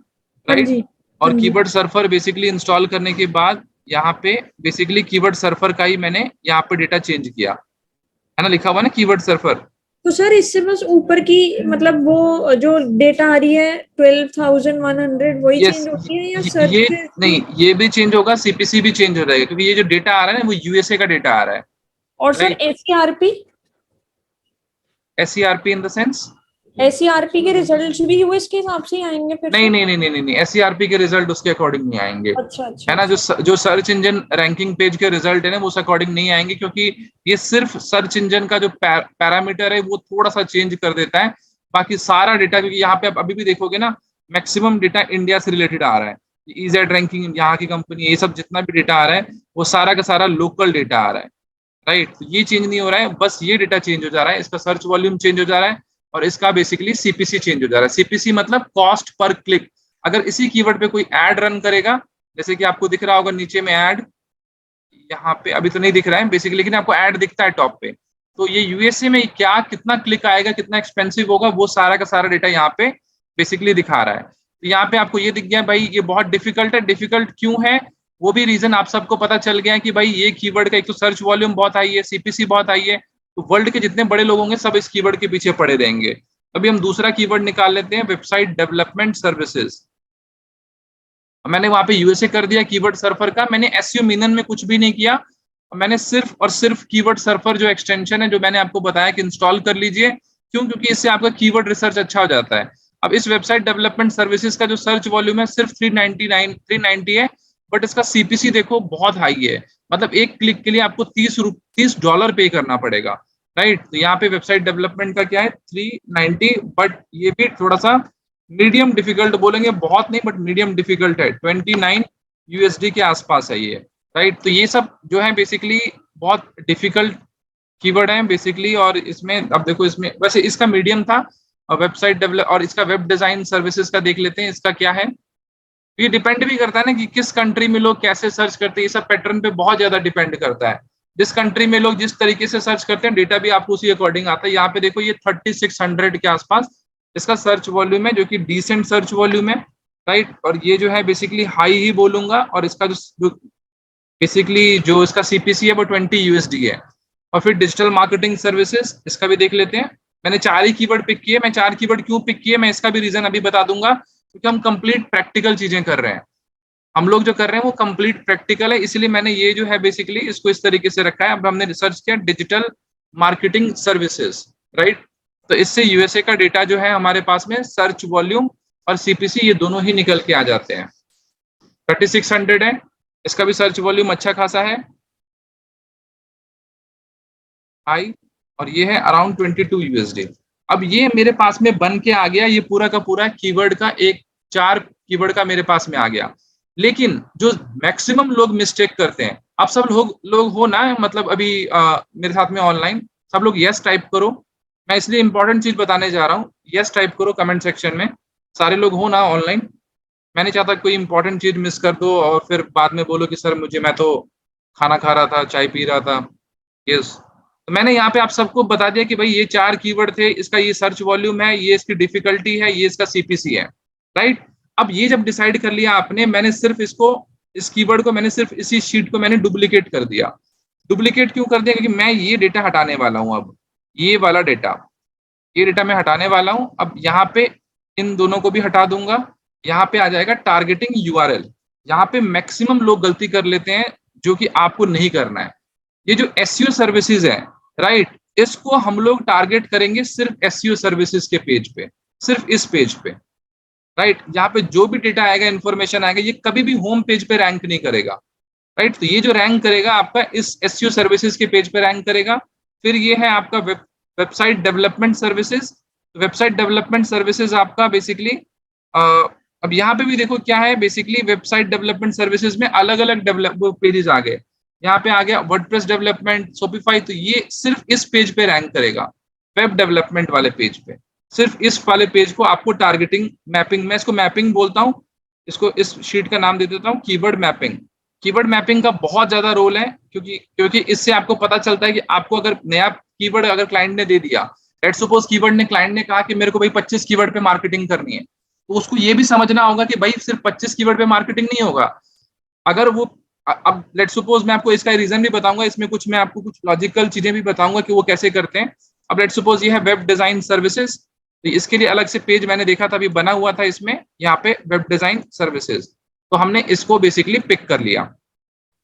राइट। जी और हाँ जी। कीवर्ड सर्फर बेसिकली इंस्टॉल करने के बाद यहाँ पे बेसिकली कीवर्ड सर्फर का ही मैंने यहाँ पे डेटा चेंज किया है ना, लिखा हुआ ना कीवर्ड सर्फर। तो सर इससे बस ऊपर की मतलब वो जो डेटा आ रही है 12,100 वही यस, चेंज होती है या ये सर्च? नहीं, ये भी चेंज होगा, सीपीसी भी चेंज हो जाएगा, क्योंकि ये जो डेटा आ रहा है ना वो यूएसए का डेटा आ रहा है, और sir right. SERP? SERP in the sense? SERP के रिजल्ट्स भी यूएस के हिसाब से ही आएंगे फिर नहीं से? नहीं नहीं नहीं नहीं, एसईआरपी के रिजल्ट उसके अकॉर्डिंग नहीं आएंगे, अच्छा अच्छा है ना। जो सर्च इंजन रैंकिंग पेज के रिजल्ट है ना वो उस अकॉर्डिंग नहीं आएंगे, क्योंकि ये सिर्फ सर्च इंजन का जो पैरामीटर है वो थोड़ा सा चेंज कर देता है। बाकी सारा डेटा, क्योंकि यहाँ पे आप अभी भी देखोगे ना मैक्सिमम डेटा इंडिया से रिलेटेड आ रहा है, ईजेड रैंकिंग यहाँ की कंपनी, ये सब जितना भी डेटा आ रहा है वो सारा का सारा लोकल डेटा आ रहा है, राइट। तो ये चेंज नहीं हो रहा है, बस ये डेटा चेंज हो जा रहा है, इसका सर्च वॉल्यूम चेंज हो जा रहा है और इसका बेसिकली सीपीसी चेंज हो जा रहा है। सीपीसी मतलब कॉस्ट पर क्लिक। अगर इसी कीवर्ड पे कोई ऐड रन करेगा, जैसे कि आपको दिख रहा होगा नीचे में ऐड, यहाँ पे अभी तो नहीं दिख रहा है बेसिकली, लेकिन आपको ऐड दिखता है टॉप पे, तो ये यूएसए में क्या कितना क्लिक आएगा, कितना एक्सपेंसिव होगा, वो सारा का सारा डेटा यहाँ पे बेसिकली दिखा रहा है। तो यहाँ पे आपको ये दिख गया भाई ये बहुत डिफिकल्ट है। डिफिकल्ट क्यों है वो भी रीजन आप सबको पता चल गया है कि भाई ये कीवर्ड का एक तो सर्च वॉल्यूम बहुत हाई है, सीपीसी बहुत हाई है, तो वर्ल्ड के जितने बड़े लोग होंगे सब इस कीवर्ड के पीछे पड़े रहेंगे। अभी हम दूसरा कीवर्ड निकाल लेते हैं, वेबसाइट डेवलपमेंट सर्विसेज। मैंने वहां पे यूएसए कर दिया कीवर्ड सर्फर का, मैंने एसईओ मिनियन में कुछ भी नहीं किया, मैंने सिर्फ और सिर्फ कीवर्ड सर्फर जो एक्सटेंशन है जो मैंने आपको बताया कि इंस्टॉल कर लीजिए। क्यों? क्योंकि इससे आपका कीवर्ड रिसर्च अच्छा हो जाता है। अब इस वेबसाइट डेवलपमेंट सर्विसेज का जो सर्च वॉल्यूम है सिर्फ 390 है, बट इसका सीपीसी देखो बहुत हाई है, मतलब एक क्लिक के लिए आपको $30 पे करना पड़ेगा, राइट। तो यहाँ पे वेबसाइट डेवलपमेंट का क्या है 390, बट ये भी थोड़ा सा मीडियम डिफिकल्ट बोलेंगे, बहुत नहीं बट मीडियम डिफिकल्ट है, 29 यूएसडी के आसपास है ये, राइट। तो ये सब जो है बेसिकली बहुत डिफिकल्ट कीवर्ड है बेसिकली, और इसमें अब देखो इसमें वैसे इसका मीडियम था वेबसाइट डेवलप, और इसका वेब डिजाइन सर्विसेज का देख लेते हैं इसका क्या है। ये डिपेंड भी करता है ना कि किस कंट्री में लोग कैसे सर्च करते हैं, ये सब पैटर्न पे बहुत ज्यादा डिपेंड करता है। जिस कंट्री में लोग जिस तरीके से सर्च करते हैं डेटा भी आपको उसी अकॉर्डिंग आता है। यहाँ पे देखो ये 3600 के आसपास इसका सर्च वॉल्यूम है, जो कि डिसेंट सर्च वॉल्यूम है, राइट। और ये जो है बेसिकली हाई ही बोलूंगा, और इसका जो बेसिकली जो इसका सीपीसी है वो 20 यूएसडी है। और फिर डिजिटल मार्केटिंग सर्विसेज, इसका भी देख लेते हैं। मैंने 4 ही कीवर्ड पिक किए, मैं 4 कीवर्ड क्यों पिक किए मैं इसका भी रीजन अभी बता दूंगा, क्योंकि हम कंप्लीट प्रैक्टिकल चीजें कर रहे हैं। हम लोग जो कर रहे हैं वो कंप्लीट प्रैक्टिकल है, इसलिए मैंने ये जो है बेसिकली इसको इस तरीके से रखा है। अब हमने रिसर्च किया डिजिटल मार्केटिंग सर्विसेज, राइट। तो इससे यूएसए का डेटा जो है हमारे पास में सर्च वॉल्यूम और सीपीसी ये दोनों ही निकल के आ जाते हैं। 3600 है, इसका भी सर्च वॉल्यूम अच्छा खासा है हाई, और ये है अराउंड 22 यूएसडी। अब ये मेरे पास में बन के आ गया, ये पूरा का पूरा कीवर्ड का एक 4 कीवर्ड का मेरे पास में आ गया। लेकिन जो मैक्सिमम लोग मिस्टेक करते हैं, आप सब लोग हो ना, मतलब अभी मेरे साथ में ऑनलाइन सब लोग यस टाइप करो। मैं इसलिए इंपॉर्टेंट चीज बताने जा रहा हूँ, यस टाइप करो कमेंट सेक्शन में, सारे लोग हो ना ऑनलाइन। मैं नहीं चाहता कोई इंपॉर्टेंट चीज मिस कर दो और फिर बाद में बोलो कि सर मैं तो खाना खा रहा था, चाय पी रहा था। यस, तो मैंने यहाँ पे आप सबको बता दिया कि भाई ये 4 कीवर्ड थे, इसका ये सर्च वॉल्यूम है, ये इसकी डिफिकल्टी है, ये इसका सीपीसी है, राइट। अब ये जब डिसाइड कर लिया आपने, मैंने सिर्फ इस कीवर्ड को मैंने सिर्फ इसी शीट को मैंने डुप्लीकेट कर दिया। डुप्लीकेट क्यों कर दिया? क्योंकि मैं ये डेटा हटाने वाला हूँ। अब ये वाला डेटा, ये डेटा मैं हटाने वाला हूँ। अब यहाँ पे इन दोनों को भी हटा दूंगा। यहाँ पे आ जाएगा टारगेटिंग यूआरएल। यहाँ पे मैक्सिमम लोग गलती कर लेते हैं, जो कि आपको नहीं करना है। ये जो एसईओ सर्विसेज है, राइट, इसको हम लोग टारगेट करेंगे सिर्फ एसईओ सर्विसेज के पेज पे, सिर्फ इस पेज पे, राइट। यहाँ पे जो भी डेटा आएगा, इन्फॉर्मेशन आएगा, ये कभी भी होम पेज पे रैंक नहीं करेगा, राइट। तो ये जो रैंक करेगा आपका इस एसईओ सर्विसेज के पेज पे रैंक करेगा। फिर ये है आपका website development services. Website development services आपका बेसिकली अब यहाँ पे भी देखो क्या है, बेसिकली वेबसाइट डेवलपमेंट सर्विसेज में अलग अलग डेवलप पेजेस आ गए। यहाँ पे आ गया वर्डप्रेस डेवलपमेंट, शॉपिफाई, तो ये सिर्फ इस पेज पे रैंक करेगा, वेब डेवलपमेंट वाले पेज पे। सिर्फ इस वाले पेज को आपको टारगेटिंग मैपिंग, मैं इसको मैपिंग बोलता हूँ, इसको इस शीट का नाम दे देता हूँ कीवर्ड मैपिंग। कीवर्ड मैपिंग का बहुत ज्यादा रोल है, क्योंकि इससे आपको पता चलता है कि आपको अगर नया कीवर्ड अगर क्लाइंट ने दे दिया, लेट्स सपोज क्लाइंट ने कहा कि मेरे को भाई 25 कीवर्ड पे मार्केटिंग करनी है, तो उसको ये भी समझना होगा कि भाई सिर्फ 25 कीवर्ड पे मार्केटिंग नहीं होगा। अगर वो अब लेट्स सपोज मैं आपको इसका रीजन भी बताऊंगा, इसमें कुछ मैं आपको कुछ लॉजिकल चीजें भी बताऊंगा कि वो कैसे करते हैं। अब लेट्स सपोज ये है वेब डिजाइन सर्विसेज, तो इसके लिए अलग से पेज मैंने देखा था, अभी बना हुआ था इसमें, यहाँ पे वेब डिजाइन सर्विसेज, तो हमने इसको बेसिकली पिक कर लिया,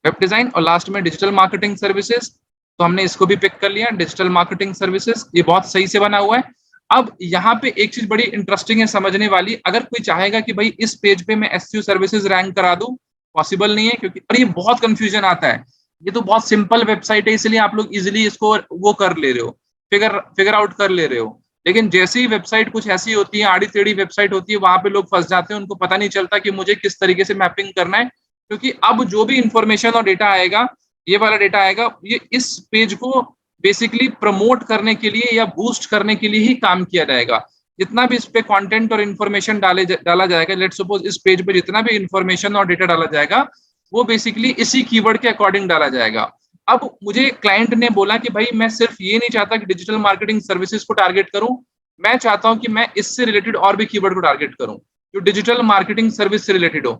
वेब डिजाइन। और लास्ट में डिजिटल मार्केटिंग सर्विसेज, तो हमने इसको भी पिक कर लिया, डिजिटल मार्केटिंग सर्विसेज। ये बहुत सही से बना हुआ है। अब यहाँ पे एक चीज बड़ी इंटरेस्टिंग है समझने वाली, अगर कोई चाहेगा कि भाई इस पेज पे मैं एसईओ सर्विसेज रैंक करा दूं, पॉसिबल नहीं है, क्योंकि और ये बहुत कंफ्यूजन आता है। ये तो बहुत सिंपल वेबसाइट है, इसलिए आप लोग इजीली इसको वो कर ले रहे हो, फिगर आउट कर ले रहे हो। लेकिन जैसे ही वेबसाइट कुछ ऐसी होती है, आड़ी टेढ़ी वेबसाइट होती है, वहां पे लोग फंस जाते हैं, उनको पता नहीं चलता कि मुझे किस तरीके से मैपिंग करना है। क्योंकि अब जो भी इंफॉर्मेशन और डेटा आएगा, ये वाला डेटा आएगा, ये इस पेज को बेसिकली प्रमोट करने के लिए या बूस्ट करने के लिए ही काम किया जाएगा। जितना भी इस पे कंटेंट और इन्फॉर्मेशन डाला जाएगा, लेट्स सपोज इस पेज पे जितना भी इन्फॉर्मेशन और डेटा डाला जाएगा, वो बेसिकली इसी कीवर्ड के अकॉर्डिंग डाला जाएगा। अब मुझे क्लाइंट ने बोला कि भाई मैं सिर्फ ये नहीं चाहता कि डिजिटल मार्केटिंग सर्विसेज को टारगेट करूं, मैं चाहता हूं कि मैं इससे रिलेटेड और भी कीवर्ड को टारगेट करूं जो डिजिटल मार्केटिंग सर्विस से रिलेटेड हो।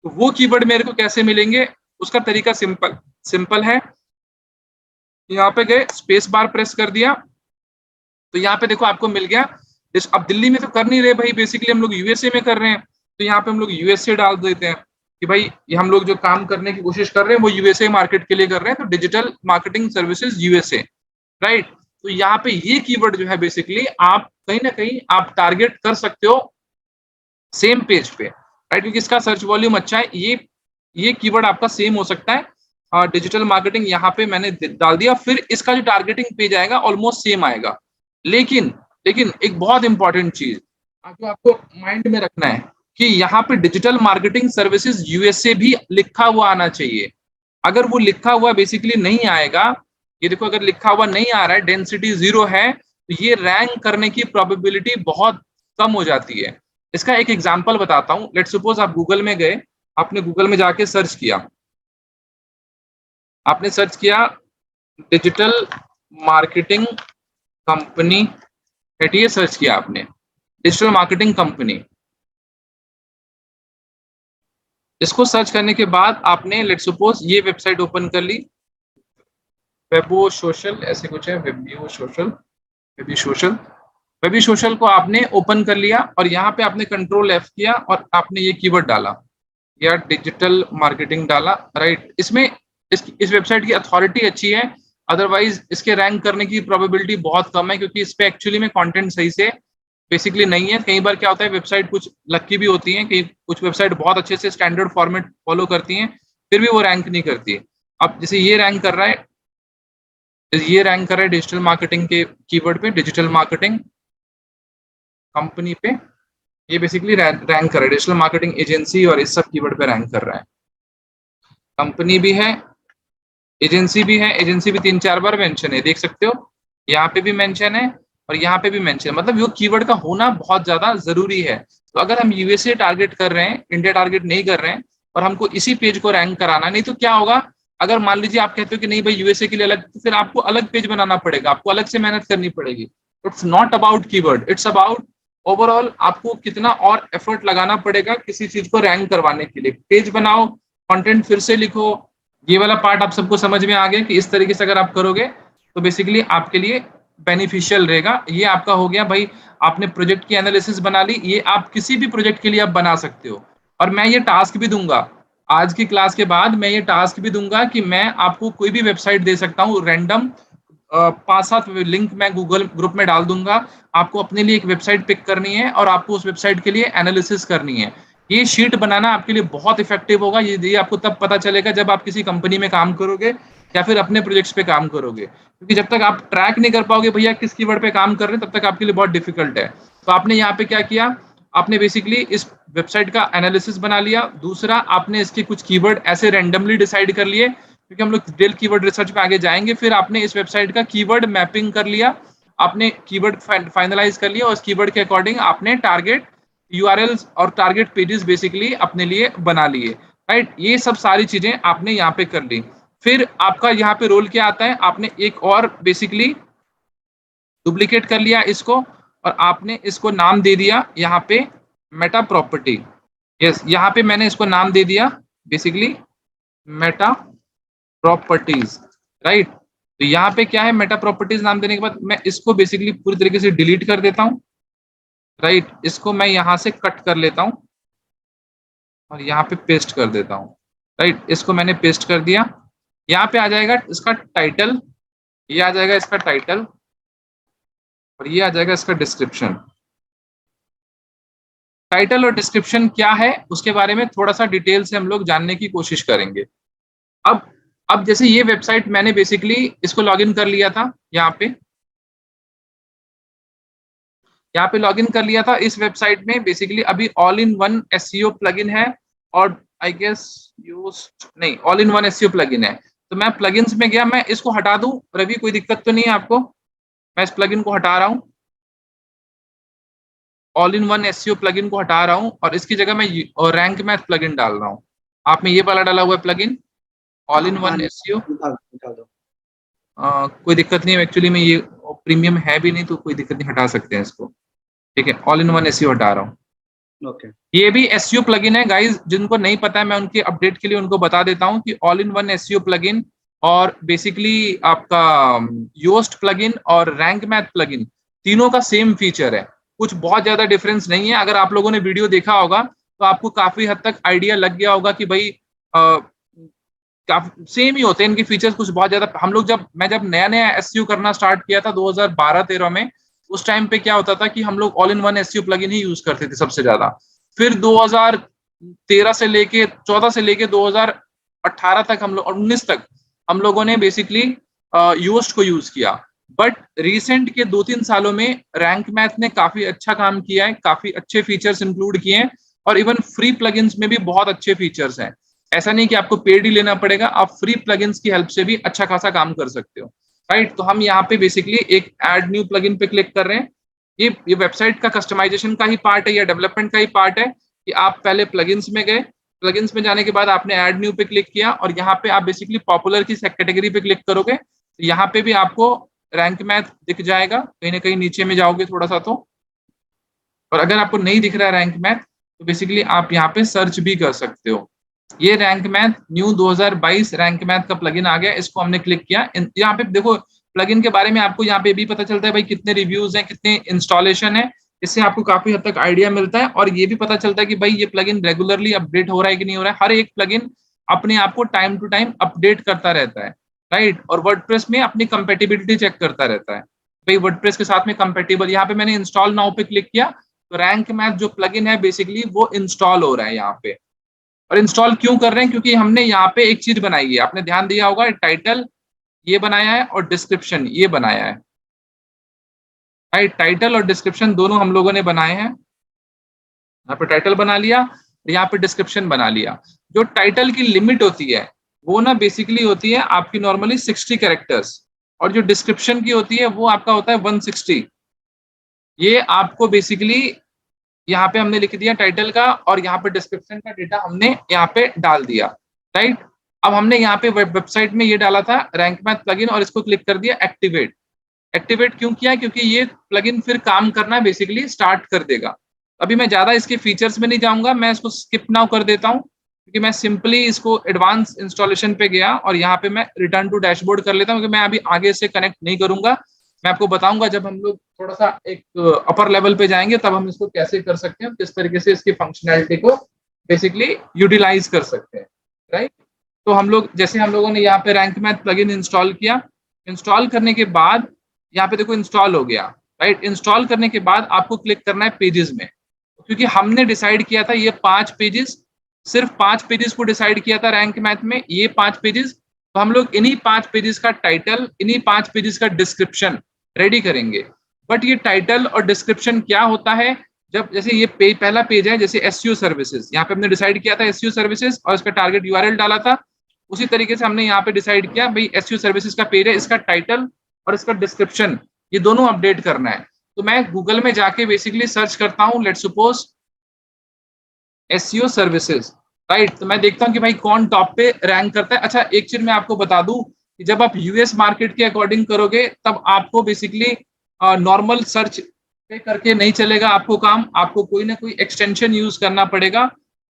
तो वो कीवर्ड मेरे को कैसे मिलेंगे, उसका तरीका सिंपल है। यहाँ पे गए, स्पेस बार प्रेस कर दिया, तो यहाँ पे देखो आपको मिल गया। अब दिल्ली में तो कर नहीं रहे भाई, बेसिकली हम लोग यूएसए में कर रहे हैं, तो यहाँ पे हम लोग यूएसए डाल देते हैं कि भाई ये हम लोग जो काम करने की कोशिश कर रहे हैं वो यूएसए मार्केट के लिए कर रहे हैं, तो digital marketing services USA, right. तो यहाँ पे ये कीवर्ड जो है बेसिकली आप कहीं ना कहीं आप टारगेट कर सकते हो सेम पेज पे, राइट, क्योंकि इसका सर्च वॉल्यूम अच्छा है। ये कीवर्ड आपका सेम हो सकता है, और डिजिटल मार्केटिंग यहाँ पे मैंने डाल दिया। फिर इसका जो टारगेटिंग पेज आएगा ऑलमोस्ट सेम आएगा। लेकिन एक बहुत इंपॉर्टेंट चीज जो आपको माइंड में रखना है कि यहाँ पे डिजिटल मार्केटिंग सर्विसेज यूएसए भी लिखा हुआ आना चाहिए। अगर वो लिखा हुआ बेसिकली नहीं आएगा, ये देखो अगर लिखा हुआ नहीं आ रहा है, डेंसिटी 0 है, तो ये रैंक करने की प्रोबेबिलिटी बहुत कम हो जाती है। इसका एक एग्जांपल बताता हूँ। लेट्स सपोज आप गूगल में गए, आपने गूगल में जाके सर्च किया, आपने सर्च किया डिजिटल मार्केटिंग कंपनी, ये सर्च किया आपने डिजिटल मार्केटिंग कंपनी। इसको सर्च करने के बाद आपने लेट्स सपोज ये वेबसाइट ओपन कर ली, वेबो सोशल ऐसे कुछ है, वेबी सोशल को आपने ओपन कर लिया, और यहाँ पे आपने कंट्रोल F किया और आपने ये कीवर्ड डाला या डिजिटल मार्केटिंग डाला, राइट। इसमें इस वेबसाइट की अथॉरिटी अच्छी है, अदरवाइज इसके रैंक करने की प्रोबेबिलिटी बहुत कम है, क्योंकि इस पे एक्चुअली में कंटेंट सही से बेसिकली नहीं है। कई बार क्या होता है, वेबसाइट कुछ लक्की भी होती है कि कुछ वेबसाइट बहुत अच्छे से स्टैंडर्ड फॉर्मेट फॉलो करती हैं, फिर भी वो रैंक नहीं करती है। अब जैसे ये रैंक कर रहा है, डिजिटल मार्केटिंग के कीवर्ड पे, डिजिटल मार्केटिंग कंपनी पे, ये बेसिकली रैंक कर रहा है। डिजिटल मार्केटिंग एजेंसी और इस सब कीवर्ड पे रैंक कर रहा है। कंपनी भी है, एजेंसी भी है, एजेंसी भी 3-4 बार मेंशन है, देख सकते हो, यहाँ पे भी मेंशन है और यहाँ पे भी मेंशन है। मतलब वो कीवर्ड का होना बहुत ज्यादा जरूरी है। तो अगर हम यूएसए टारगेट कर रहे हैं, इंडिया टारगेट नहीं कर रहे हैं, और हमको इसी पेज को रैंक कराना, नहीं तो क्या होगा, अगर मान लीजिए आप कहते हो कि नहीं भाई यूएसए के लिए अलग, तो फिर आपको अलग पेज बनाना पड़ेगा, आपको अलग से मेहनत करनी पड़ेगी। It's not about keyword, it's about overall आपको कितना और एफर्ट लगाना पड़ेगा किसी चीज को रैंक करवाने के लिए। पेज बनाओ, कंटेंट फिर से लिखो। ये वाला पार्ट आप सबको समझ में आ गया कि इस तरीके से अगर आप करोगे तो बेसिकली आपके लिए बेनिफिशियल रहेगा। ये आपका हो गया भाई, आपने प्रोजेक्ट की एनालिसिस बना ली। ये आप किसी भी प्रोजेक्ट के लिए आप बना सकते हो। और मैं ये टास्क भी दूंगा, आज की क्लास के बाद मैं ये टास्क भी दूंगा कि मैं आपको कोई भी वेबसाइट दे सकता हूँ रैंडम, 5-7 लिंक मैं गूगल ग्रुप में डाल दूंगा। आपको अपने लिए एक वेबसाइट पिक करनी है और आपको उस वेबसाइट के लिए एनालिसिस करनी है। ये शीट बनाना आपके लिए बहुत इफेक्टिव होगा। ये आपको तब पता चलेगा जब आप किसी कंपनी में काम करोगे या फिर अपने प्रोजेक्ट्स पे काम करोगे, क्योंकि जब तक आप ट्रैक नहीं कर पाओगे भैया किस कीवर्ड पे काम कर रहे हैं, तब तक आपके लिए बहुत डिफिकल्ट है। तो आपने यहाँ पे क्या किया, आपने बेसिकली इस वेबसाइट का एनालिसिस बना लिया। दूसरा, आपने इसके कुछ कीवर्ड ऐसे रैंडमली डिसाइड कर लिए, क्योंकि हम लोग डिटेल कीवर्ड रिसर्च पे आगे जाएंगे। फिर आपने इस वेबसाइट का कीवर्ड मैपिंग कर लिया, आपने कीवर्ड फाइनलाइज कर लिया और उस कीवर्ड के अकॉर्डिंग आपने टारगेट यूआरएल्स और टारगेट पेजेस बेसिकली अपने लिए बना लिए। राइट, ये सब सारी चीजें आपने यहाँ पे कर ली। फिर आपका यहाँ पे रोल क्या आता है, आपने एक और बेसिकली डुप्लीकेट कर लिया इसको और आपने इसको नाम दे दिया यहाँ पे मेटा प्रॉपर्टी। यस, यहाँ पे मैंने इसको नाम दे दिया बेसिकली मेटा प्रॉपर्टीज। राइट, तो यहाँ पे क्या है, मेटा प्रॉपर्टीज नाम देने के बाद मैं इसको बेसिकली पूरी तरीके से डिलीट कर देता हूँ। राइट, इसको मैं यहाँ से कट कर लेता हूँ और यहाँ पे पेस्ट कर देता हूँ। राइट, इसको मैंने पेस्ट कर दिया। यहाँ पे आ जाएगा इसका टाइटल, ये आ जाएगा इसका टाइटल और ये आ जाएगा इसका डिस्क्रिप्शन। टाइटल और डिस्क्रिप्शन क्या है उसके बारे में थोड़ा सा डिटेल से हम लोग जानने की कोशिश करेंगे। अब जैसे ये वेबसाइट मैंने बेसिकली इसको लॉगिन कर लिया था, यहाँ पे लॉगिन कर लिया था। इस वेबसाइट में बेसिकली अभी all in one SEO plugin है और आई गेस यूज्ड नहीं, all in one SEO plugin है। तो मैं प्लगइन्स में गया, मैं इसको हटा दूं रवि, कोई दिक्कत तो नहीं है आपको? मैं इस प्लगइन को हटा रहा हूँ, all in one SEO plugin को हटा रहा हूँ और इसकी जगह मैं रैंक मैथ प्लगइन डाल रहा हूँ। आप में ये वाला डाला हुआ है plugin all in one SEO, निकाल दो। कोई दिक्कत नहीं है। एक्चुअली में ये प्रीमियम है भी नहीं तो कोई दिक्कत नहीं, हटा सकते हैं इसको। ठीक है, ऑल इन वन एसईओ हटा रहा हूँ। ओके, ये भी एसईओ प्लगइन है गाइस, जिनको नहीं पता है मैं उनके अपडेट के लिए उनको बता देता हूँ कि all in one SEO plugin और बेसिकली आपका योस्ट प्लगइन और रैंक मैथ प्लगइन तीनों का सेम फीचर है, कुछ बहुत ज्यादा डिफरेंस नहीं है। अगर आप लोगों ने वीडियो देखा होगा तो आपको काफी हद तक आइडिया लग गया होगा कि भाई काफी सेम ही होते हैं इनके फीचर्स, कुछ बहुत ज्यादा। हम लोग मैं जब नया नया एसईओ करना स्टार्ट किया था 2012-13 में, उस टाइम पे क्या होता था कि हम लोग all in one SEO plugin he use करते थे सबसे ज्यादा। फिर 2013 से लेके 14 से लेके 2018 तक हम लोग और 19 तक हम लोगों ने बेसिकली योस्ट को यूज किया। बट रिसेंट के 2-3 सालों में रैंक मैथ ने काफी अच्छा काम किया है, काफी अच्छे फीचर्स इंक्लूड किए हैं और इवन फ्री प्लगइन्स में भी बहुत अच्छे फीचर्स हैं। ऐसा नहीं कि आपको पेड ही लेना पड़ेगा, आप फ्री प्लगइन्स की हेल्प से भी अच्छा खासा काम कर सकते हो। राइट, तो हम यहाँ पे बेसिकली एक ऐड न्यू प्लगइन पे क्लिक कर रहे हैं। ये वेबसाइट का कस्टमाइजेशन का ही पार्ट है या डेवलपमेंट का ही पार्ट है कि आप पहले प्लगइन्स में गए, प्लगइन्स में जाने के बाद आपने ऐड न्यू पे क्लिक किया और यहाँ पे आप बेसिकली पॉपुलर की कैटेगरी पे क्लिक करोगे तो यहाँ पे भी आपको रैंक मैथ दिख जाएगा, कहीं ना कहीं नीचे में जाओगे थोड़ा सा तो। और अगर आपको नहीं दिख रहा है रैंक मैथ तो बेसिकली आप यहाँ पे सर्च भी कर सकते हो। ये rank math new 2022 rank math का प्लगइन आ गया, इसको हमने क्लिक किया। यहाँ पे देखो प्लगइन के बारे में आपको यहाँ पे भी पता चलता है भाई कितने रिव्यूज हैं, कितने इंस्टॉलेशन है, इससे आपको काफी हद तक आइडिया मिलता है। और ये भी पता चलता है कि भाई ये प्लगइन रेगुलरली अपडेट हो रहा है कि नहीं हो रहा है। हर एक प्लगइन अपने आप को टाइम टू टाइम अपडेट करता रहता है। राइट, और वर्डप्रेस में अपनी कंपेटिबिलिटी चेक करता रहता है। भाई वर्डप्रेस के साथ में कंपेटेबल। यहाँ पे मैंने इंस्टॉल नाउ पे क्लिक किया तो रैंक मैथ जो प्लगइन है बेसिकली वो इंस्टॉल हो रहा है यहाँ पे। और इंस्टॉल क्यों कर रहे हैं, क्योंकि हमने यहाँ पे एक चीज बनाई है, आपने ध्यान दिया होगा, टाइटल ये बनाया है और डिस्क्रिप्शन ये बनाया है, राइट। टाइटल और डिस्क्रिप्शन दोनों हम लोगों ने बनाए हैं। यहाँ पे टाइटल बना लिया, यहाँ पे डिस्क्रिप्शन बना लिया। जो टाइटल की लिमिट होती है वो ना बेसिकली होती है आपकी नॉर्मली 60 कैरेक्टर्स, और जो डिस्क्रिप्शन की होती है वो आपका होता है 160। ये आपको बेसिकली यहाँ पे हमने लिख दिया टाइटल का, और यहाँ पे डिस्क्रिप्शन का डेटा हमने यहाँ पे डाल दिया, राइट। अब हमने यहाँ पे वेबसाइट में ये डाला था रैंक मैथ प्लगइन, और इसको क्लिक कर दिया एक्टिवेट। एक्टिवेट क्यों किया, क्योंकि ये प्लगइन फिर काम करना बेसिकली स्टार्ट कर देगा। अभी मैं ज्यादा इसके फीचर्स में नहीं जाऊंगा, मैं इसको स्किप नाउ कर देता हूँ, क्योंकि मैं सिंपली इसको एडवांस इंस्टॉलेशन पे गया और यहाँ पे मैं रिटर्न टू डैशबोर्ड कर लेता हूँ, क्योंकि मैं अभी आगे से कनेक्ट नहीं करूंगा। मैं आपको बताऊंगा जब हम लोग थोड़ा सा एक अपर लेवल पे जाएंगे तब हम इसको कैसे कर सकते हैं, किस तरीके से इसकी फंक्शनैलिटी को बेसिकली यूटिलाइज कर सकते हैं, राइट। तो हम लोग जैसे हम लोगों ने यहाँ पे रैंक मैथ प्लगइन इंस्टॉल किया, इंस्टॉल करने के बाद यहाँ पे देखो इंस्टॉल हो गया, राइट। इंस्टॉल करने के बाद आपको क्लिक करना है पेजेस में, क्योंकि हमने डिसाइड किया था ये 5 पेजेस, सिर्फ 5 पेजेस को डिसाइड किया था रैंक मैथ में, ये 5 पेजेस। तो हम लोग इन्हीं 5 पेजेस का टाइटल, इन्हीं 5 पेजेस का डिस्क्रिप्शन रेडी करेंगे। बट ये टाइटल और डिस्क्रिप्शन क्या होता है, जब जैसे ये पहला पेज है जैसे एसईओ सर्विसेज, यहाँ पे हमने डिसाइड किया था एसईओ सर्विसेज और इसका टारगेट यूआरएल डाला था। उसी तरीके से हमने यहाँ पे डिसाइड किया भाई एसईओ सर्विसेज का पेज है, इसका टाइटल और इसका डिस्क्रिप्शन ये दोनों अपडेट करना है। तो मैं गूगल में जाके बेसिकली सर्च करता हूँ, let's suppose SEO services, right. तो मैं देखता हूँ कि भाई कौन टॉप पे रैंक करता है। अच्छा एक चीज मैं आपको बता दूं कि जब आप यूएस मार्केट के अकॉर्डिंग करोगे तब आपको बेसिकली नॉर्मल सर्च पे करके नहीं चलेगा आपको काम, आपको कोई ना कोई एक्सटेंशन यूज करना पड़ेगा,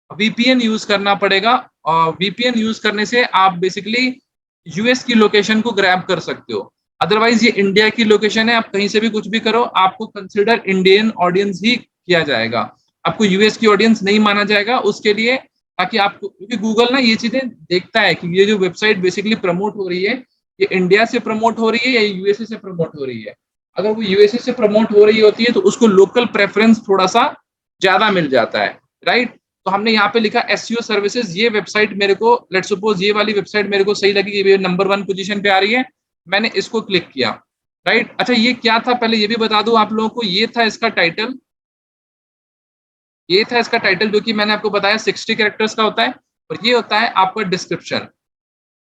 वीपीएन यूज करना पड़ेगा। और वीपीएन यूज करने से आप बेसिकली यूएस की लोकेशन को ग्रैब कर सकते हो। अदरवाइज ये इंडिया की लोकेशन है, आप कहीं से भी कुछ भी करो आपको कंसिडर इंडियन ऑडियंस ही किया जाएगा, आपको यूएस की ऑडियंस नहीं माना जाएगा। उसके लिए ताकि आपको, क्योंकि गूगल ना ये चीजें देखता है कि ये जो वेबसाइट बेसिकली प्रमोट हो रही है ये इंडिया से प्रमोट हो रही है या यूएसए से प्रमोट हो रही है। अगर वो यूएसए से प्रमोट हो रही होती है तो उसको लोकल प्रेफरेंस थोड़ा सा ज्यादा मिल जाता है, राइट। तो हमने यहाँ पे लिखा एसईओ सर्विसेज, ये वेबसाइट मेरे को लेट्स सपोज ये वाली वेबसाइट मेरे को सही लगी, ये नंबर 1 पोजीशन पे आ रही है, मैंने इसको क्लिक किया, राइट। अच्छा ये क्या था पहले ये भी बता दूं आप लोगों को, ये था इसका टाइटल, ये था इसका टाइटल जो कि मैंने आपको बताया 60 कैरेक्टर्स का होता है, और ये होता है आपका डिस्क्रिप्शन।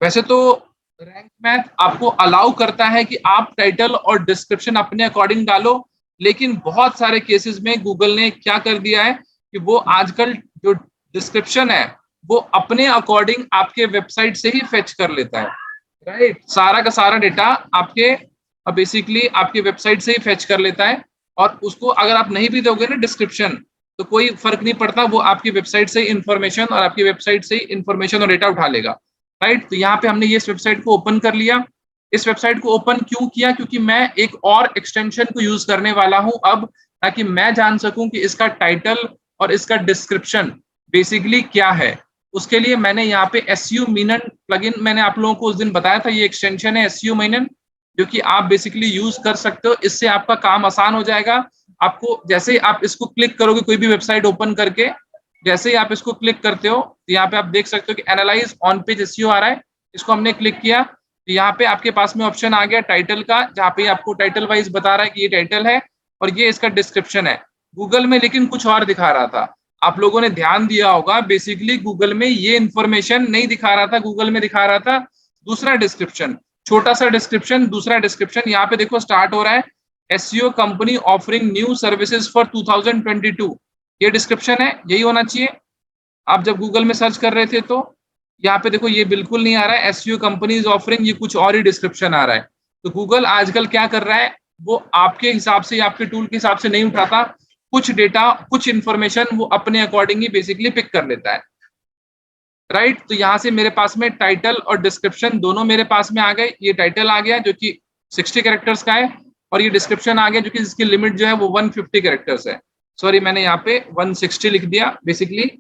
वैसे तो रैंक मैथ आपको अलाउ करता है कि आप टाइटल और डिस्क्रिप्शन अपने अकॉर्डिंग डालो, लेकिन बहुत सारे केसेस में गूगल ने क्या कर दिया है कि वो आजकल जो डिस्क्रिप्शन है वो अपने अकॉर्डिंग आपके वेबसाइट से ही फेच कर लेता है, राइट। सारा का सारा डेटा आपके बेसिकली आपकी वेबसाइट से ही फेच कर लेता है, और उसको अगर आप नहीं भी दोगे ना डिस्क्रिप्शन तो कोई फर्क नहीं पड़ता, वो आपकी वेबसाइट से इंफॉर्मेशन और आपकी वेबसाइट से इंफॉर्मेशन और डेटा उठा लेगा, राइट। तो यहाँ पे हमने ये इस वेबसाइट को ओपन कर लिया। इस वेबसाइट को ओपन क्यों किया, क्योंकि मैं एक और एक्सटेंशन को यूज करने वाला हूं अब, ताकि मैं जान सकूं कि इसका टाइटल और इसका डिस्क्रिप्शन बेसिकली क्या है। उसके लिए मैंने यहाँ पे एसईओ मिनन प्लगइन, मैंने आप लोगों को उस दिन बताया था, ये एक्सटेंशन है एसईओ मिनन जो कि आप बेसिकली यूज कर सकते हो। इससे आपका काम आसान हो जाएगा। आपको जैसे ही आप इसको क्लिक करोगे कोई भी वेबसाइट ओपन करके, जैसे ही आप इसको क्लिक करते हो तो यहाँ पे आप देख सकते हो कि एनालाइज ऑन पेज एसईओ आ रहा है, इसको हमने क्लिक किया तो यहाँ पे आपके पास में ऑप्शन आ गया टाइटल का, जहाँ पे आपको टाइटल वाइज बता रहा है कि ये टाइटल है और ये इसका डिस्क्रिप्शन है। गूगल में लेकिन कुछ और दिखा रहा था, आप लोगों ने ध्यान दिया होगा, बेसिकली गूगल में ये इन्फॉर्मेशन नहीं दिखा रहा था, गूगल में दिखा रहा था दूसरा डिस्क्रिप्शन, छोटा सा डिस्क्रिप्शन, दूसरा डिस्क्रिप्शन। यहाँ पे देखो स्टार्ट हो रहा है SEO company offering new services for 2022, ये डिस्क्रिप्शन है, यही होना चाहिए। आप जब गूगल में सर्च कर रहे थे तो यहाँ पे देखो ये बिल्कुल नहीं आ रहा है एसईओ कंपनीज ऑफरिंग, ये कुछ और ही डिस्क्रिप्शन आ रहा है। तो गूगल आजकल क्या कर रहा है, वो आपके हिसाब से, आपके टूल के हिसाब से नहीं उठाता, कुछ डेटा कुछ इंफॉर्मेशन वो अपने अकॉर्डिंग ही बेसिकली पिक कर लेता है, राइट। तो यहाँ से मेरे पास में टाइटल और डिस्क्रिप्शन दोनों मेरे पास में आ गए। ये टाइटल आ गया जो कि 60 कैरेक्टर्स का है, और ये डिस्क्रिप्शन आ गया जो कि इसकी लिमिट जो है वो 150 कैरेक्टर्स है। सॉरी मैंने यहाँ पे 160 लिख दिया, बेसिकली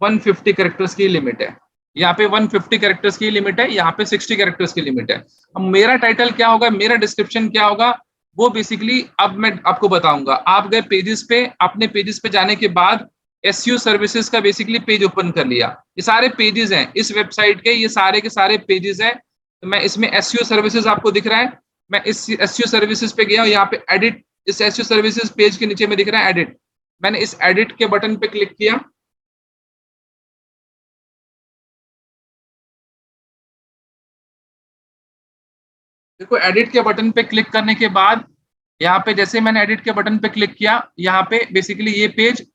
150 कैरेक्टर्स की लिमिट है। यहाँ पे 150 कैरेक्टर्स की लिमिट है, यहाँ पे 60 कैरेक्टर्स की लिमिट है। अब मेरा टाइटल क्या होगा, मेरा डिस्क्रिप्शन क्या होगा, वो बेसिकली अब मैं आपको बताऊंगा। आप गए पेजेस पे, अपने पेजेस पे जाने के बाद एसईओ सर्विसेज का बेसिकली पेज ओपन कर लिया। ये सारे पेजेस हैं इस वेबसाइट के, ये सारे के सारे पेजेस हैं। तो मैं इसमें एसईओ सर्विसेज आपको दिख रहा है, मैं इस एसईओ सर्विसेज पे गया, यहाँ पे एडिट, इस एसईओ सर्विसेज पेज के नीचे में दिख रहा है एडिट। मैंने इस एडिट के बटन पे क्लिक किया। देखो एडिट के बटन पे क्लिक करने के बाद यहाँ पे जैसे मैंने एडिट के बटन पे क्लिक किया, यहाँ पे बेसिकली ये पेज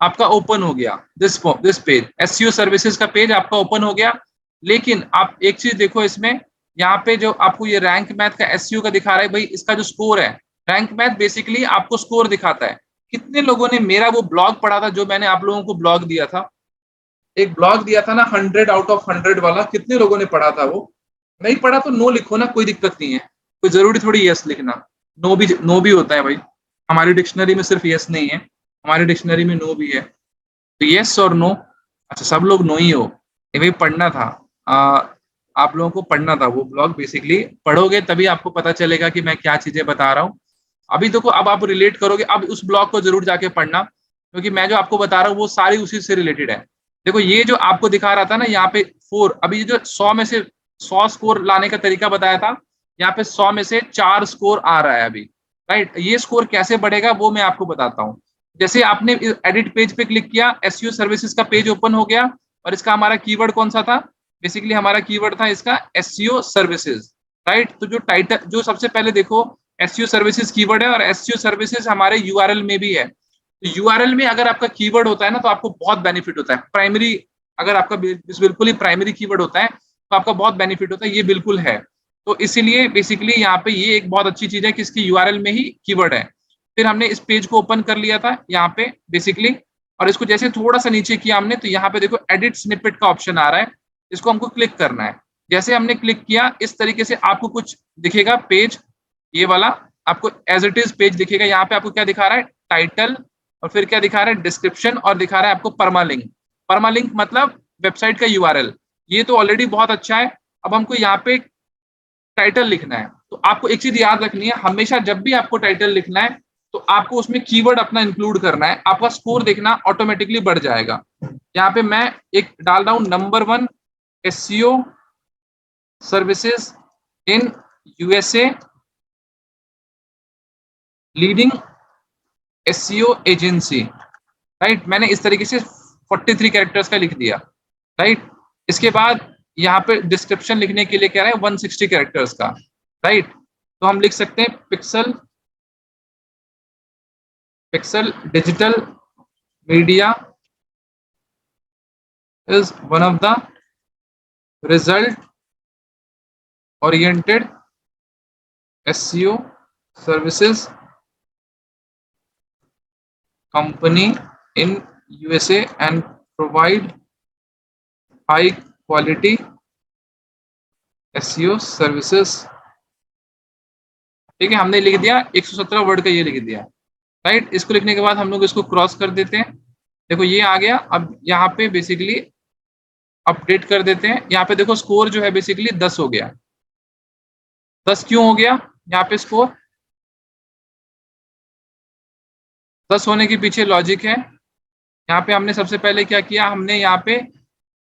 आपका ओपन हो गया। दिस पेज एसईओ सर्विसेज का पेज आपका ओपन हो गया। लेकिन आप एक चीज देखो इसमें, यहाँ पे जो आपको ये रैंक मैथ का एसईओ का दिखा रहा है, भाई इसका जो स्कोर है, रैंक मैथ बेसिकली आपको स्कोर दिखाता है कितने लोगों ने मेरा वो ब्लॉग पढ़ा था, जो मैंने आप लोगों को ब्लॉग दिया था, एक ब्लॉग दिया था ना 100 आउट ऑफ 100 वाला, कितने लोगों ने पढ़ा था वो। नहीं पढ़ा तो नो लिखो ना, कोई दिक्कत नहीं है, कोई जरूरी थोड़ी यस लिखना, नो भी होता है भाई। हमारी डिक्शनरी में सिर्फ यस नहीं है, हमारी डिक्शनरी में नो भी है। तो यस और नो, अच्छा सब लोग नो ही हो। ये भाई पढ़ना था, आप लोगों को पढ़ना था वो ब्लॉग, बेसिकली पढ़ोगे तभी आपको पता चलेगा कि मैं क्या चीजें बता रहा हूँ। अभी देखो अब आप रिलेट करोगे, अब उस ब्लॉग को जरूर जाके पढ़ना, क्योंकि मैं जो आपको बता रहा हूँ वो सारी उसी से रिलेटेड है। देखो ये जो आपको दिखा रहा था ना यहाँ पे 4, अभी ये जो 100 में से 100 स्कोर लाने का तरीका बताया था, यहाँ पे 100 में से 4 स्कोर आ रहा है अभी, राइट। ये स्कोर कैसे बढ़ेगा वो मैं आपको बताता हूँ। जैसे आपने एडिट पेज पे क्लिक किया, एसईओ सर्विसेज का पेज ओपन हो गया, और इसका हमारा कीवर्ड कौन सा था, बेसिकली हमारा कीवर्ड था इसका एसईओ सर्विसेज, राइट। तो जो टाइटल, जो सबसे पहले देखो एसईओ सर्विसेज कीवर्ड है, और एसईओ सर्विसेज हमारे यूआरएल में भी है। तो यूआरएल में अगर आपका कीवर्ड होता है ना तो आपको बहुत बेनिफिट होता है। प्राइमरी, अगर आपका बिल्कुल ही प्राइमरी कीवर्ड होता है तो आपका बहुत बेनिफिट होता है, ये बिल्कुल है। तो इसीलिए बेसिकली यहाँ पे ये एक बहुत अच्छी चीज है कि इसकी यूआरएल में ही कीवर्ड है। फिर हमने इस पेज को ओपन कर लिया था यहाँ पे बेसिकली, और इसको जैसे थोड़ा सा नीचे किया हमने, तो यहाँ पे देखो एडिट स्निपेट का ऑप्शन आ रहा है, इसको हमको क्लिक करना है। जैसे हमने क्लिक किया, इस तरीके से आपको कुछ दिखेगा पेज, ये वाला आपको एज इट इज पेज दिखेगा। यहाँ पे आपको क्या दिखा रहा है, टाइटल, और फिर क्या दिखा रहा है, डिस्क्रिप्शन, और दिखा रहा है आपको परमालिंक। परमालिंक मतलब वेबसाइट का यूआरएल। ये तो ऑलरेडी बहुत अच्छा है। अब हमको यहाँ पे टाइटल लिखना है। तो आपको एक चीज याद रखनी है, हमेशा जब भी आपको टाइटल लिखना है तो आपको उसमें कीवर्ड अपना इंक्लूड करना है, आपका स्कोर देखना ऑटोमेटिकली बढ़ जाएगा। यहाँ पे मैं एक डाल रहा हूँ, number 1 SEO services in USA, leading SEO agency, right. मैंने इस तरीके से 43 कैरेक्टर्स का लिख दिया, राइट। इसके बाद यहाँ पे डिस्क्रिप्शन लिखने के लिए कह रहे हैं 160 कैरेक्टर्स का, राइट। तो हम लिख सकते हैं pixel digital media is one of the result oriented SEO services company in USA and provide high quality SEO services। ठीक है, हमने लिख दिया 117 वर्ड का, ये लिख दिया, राइट। इसको लिखने के बाद हम लोग इसको क्रॉस कर देते हैं। देखो ये आ गया। अब यहाँ पे बेसिकली अपडेट कर देते हैं। यहाँ पे देखो स्कोर जो है बेसिकली 10 हो गया। 10 क्यों हो गया यहाँ पे स्कोर? 10 होने के पीछे लॉजिक है। यहाँ पे हमने सबसे पहले क्या किया, हमने यहाँ पे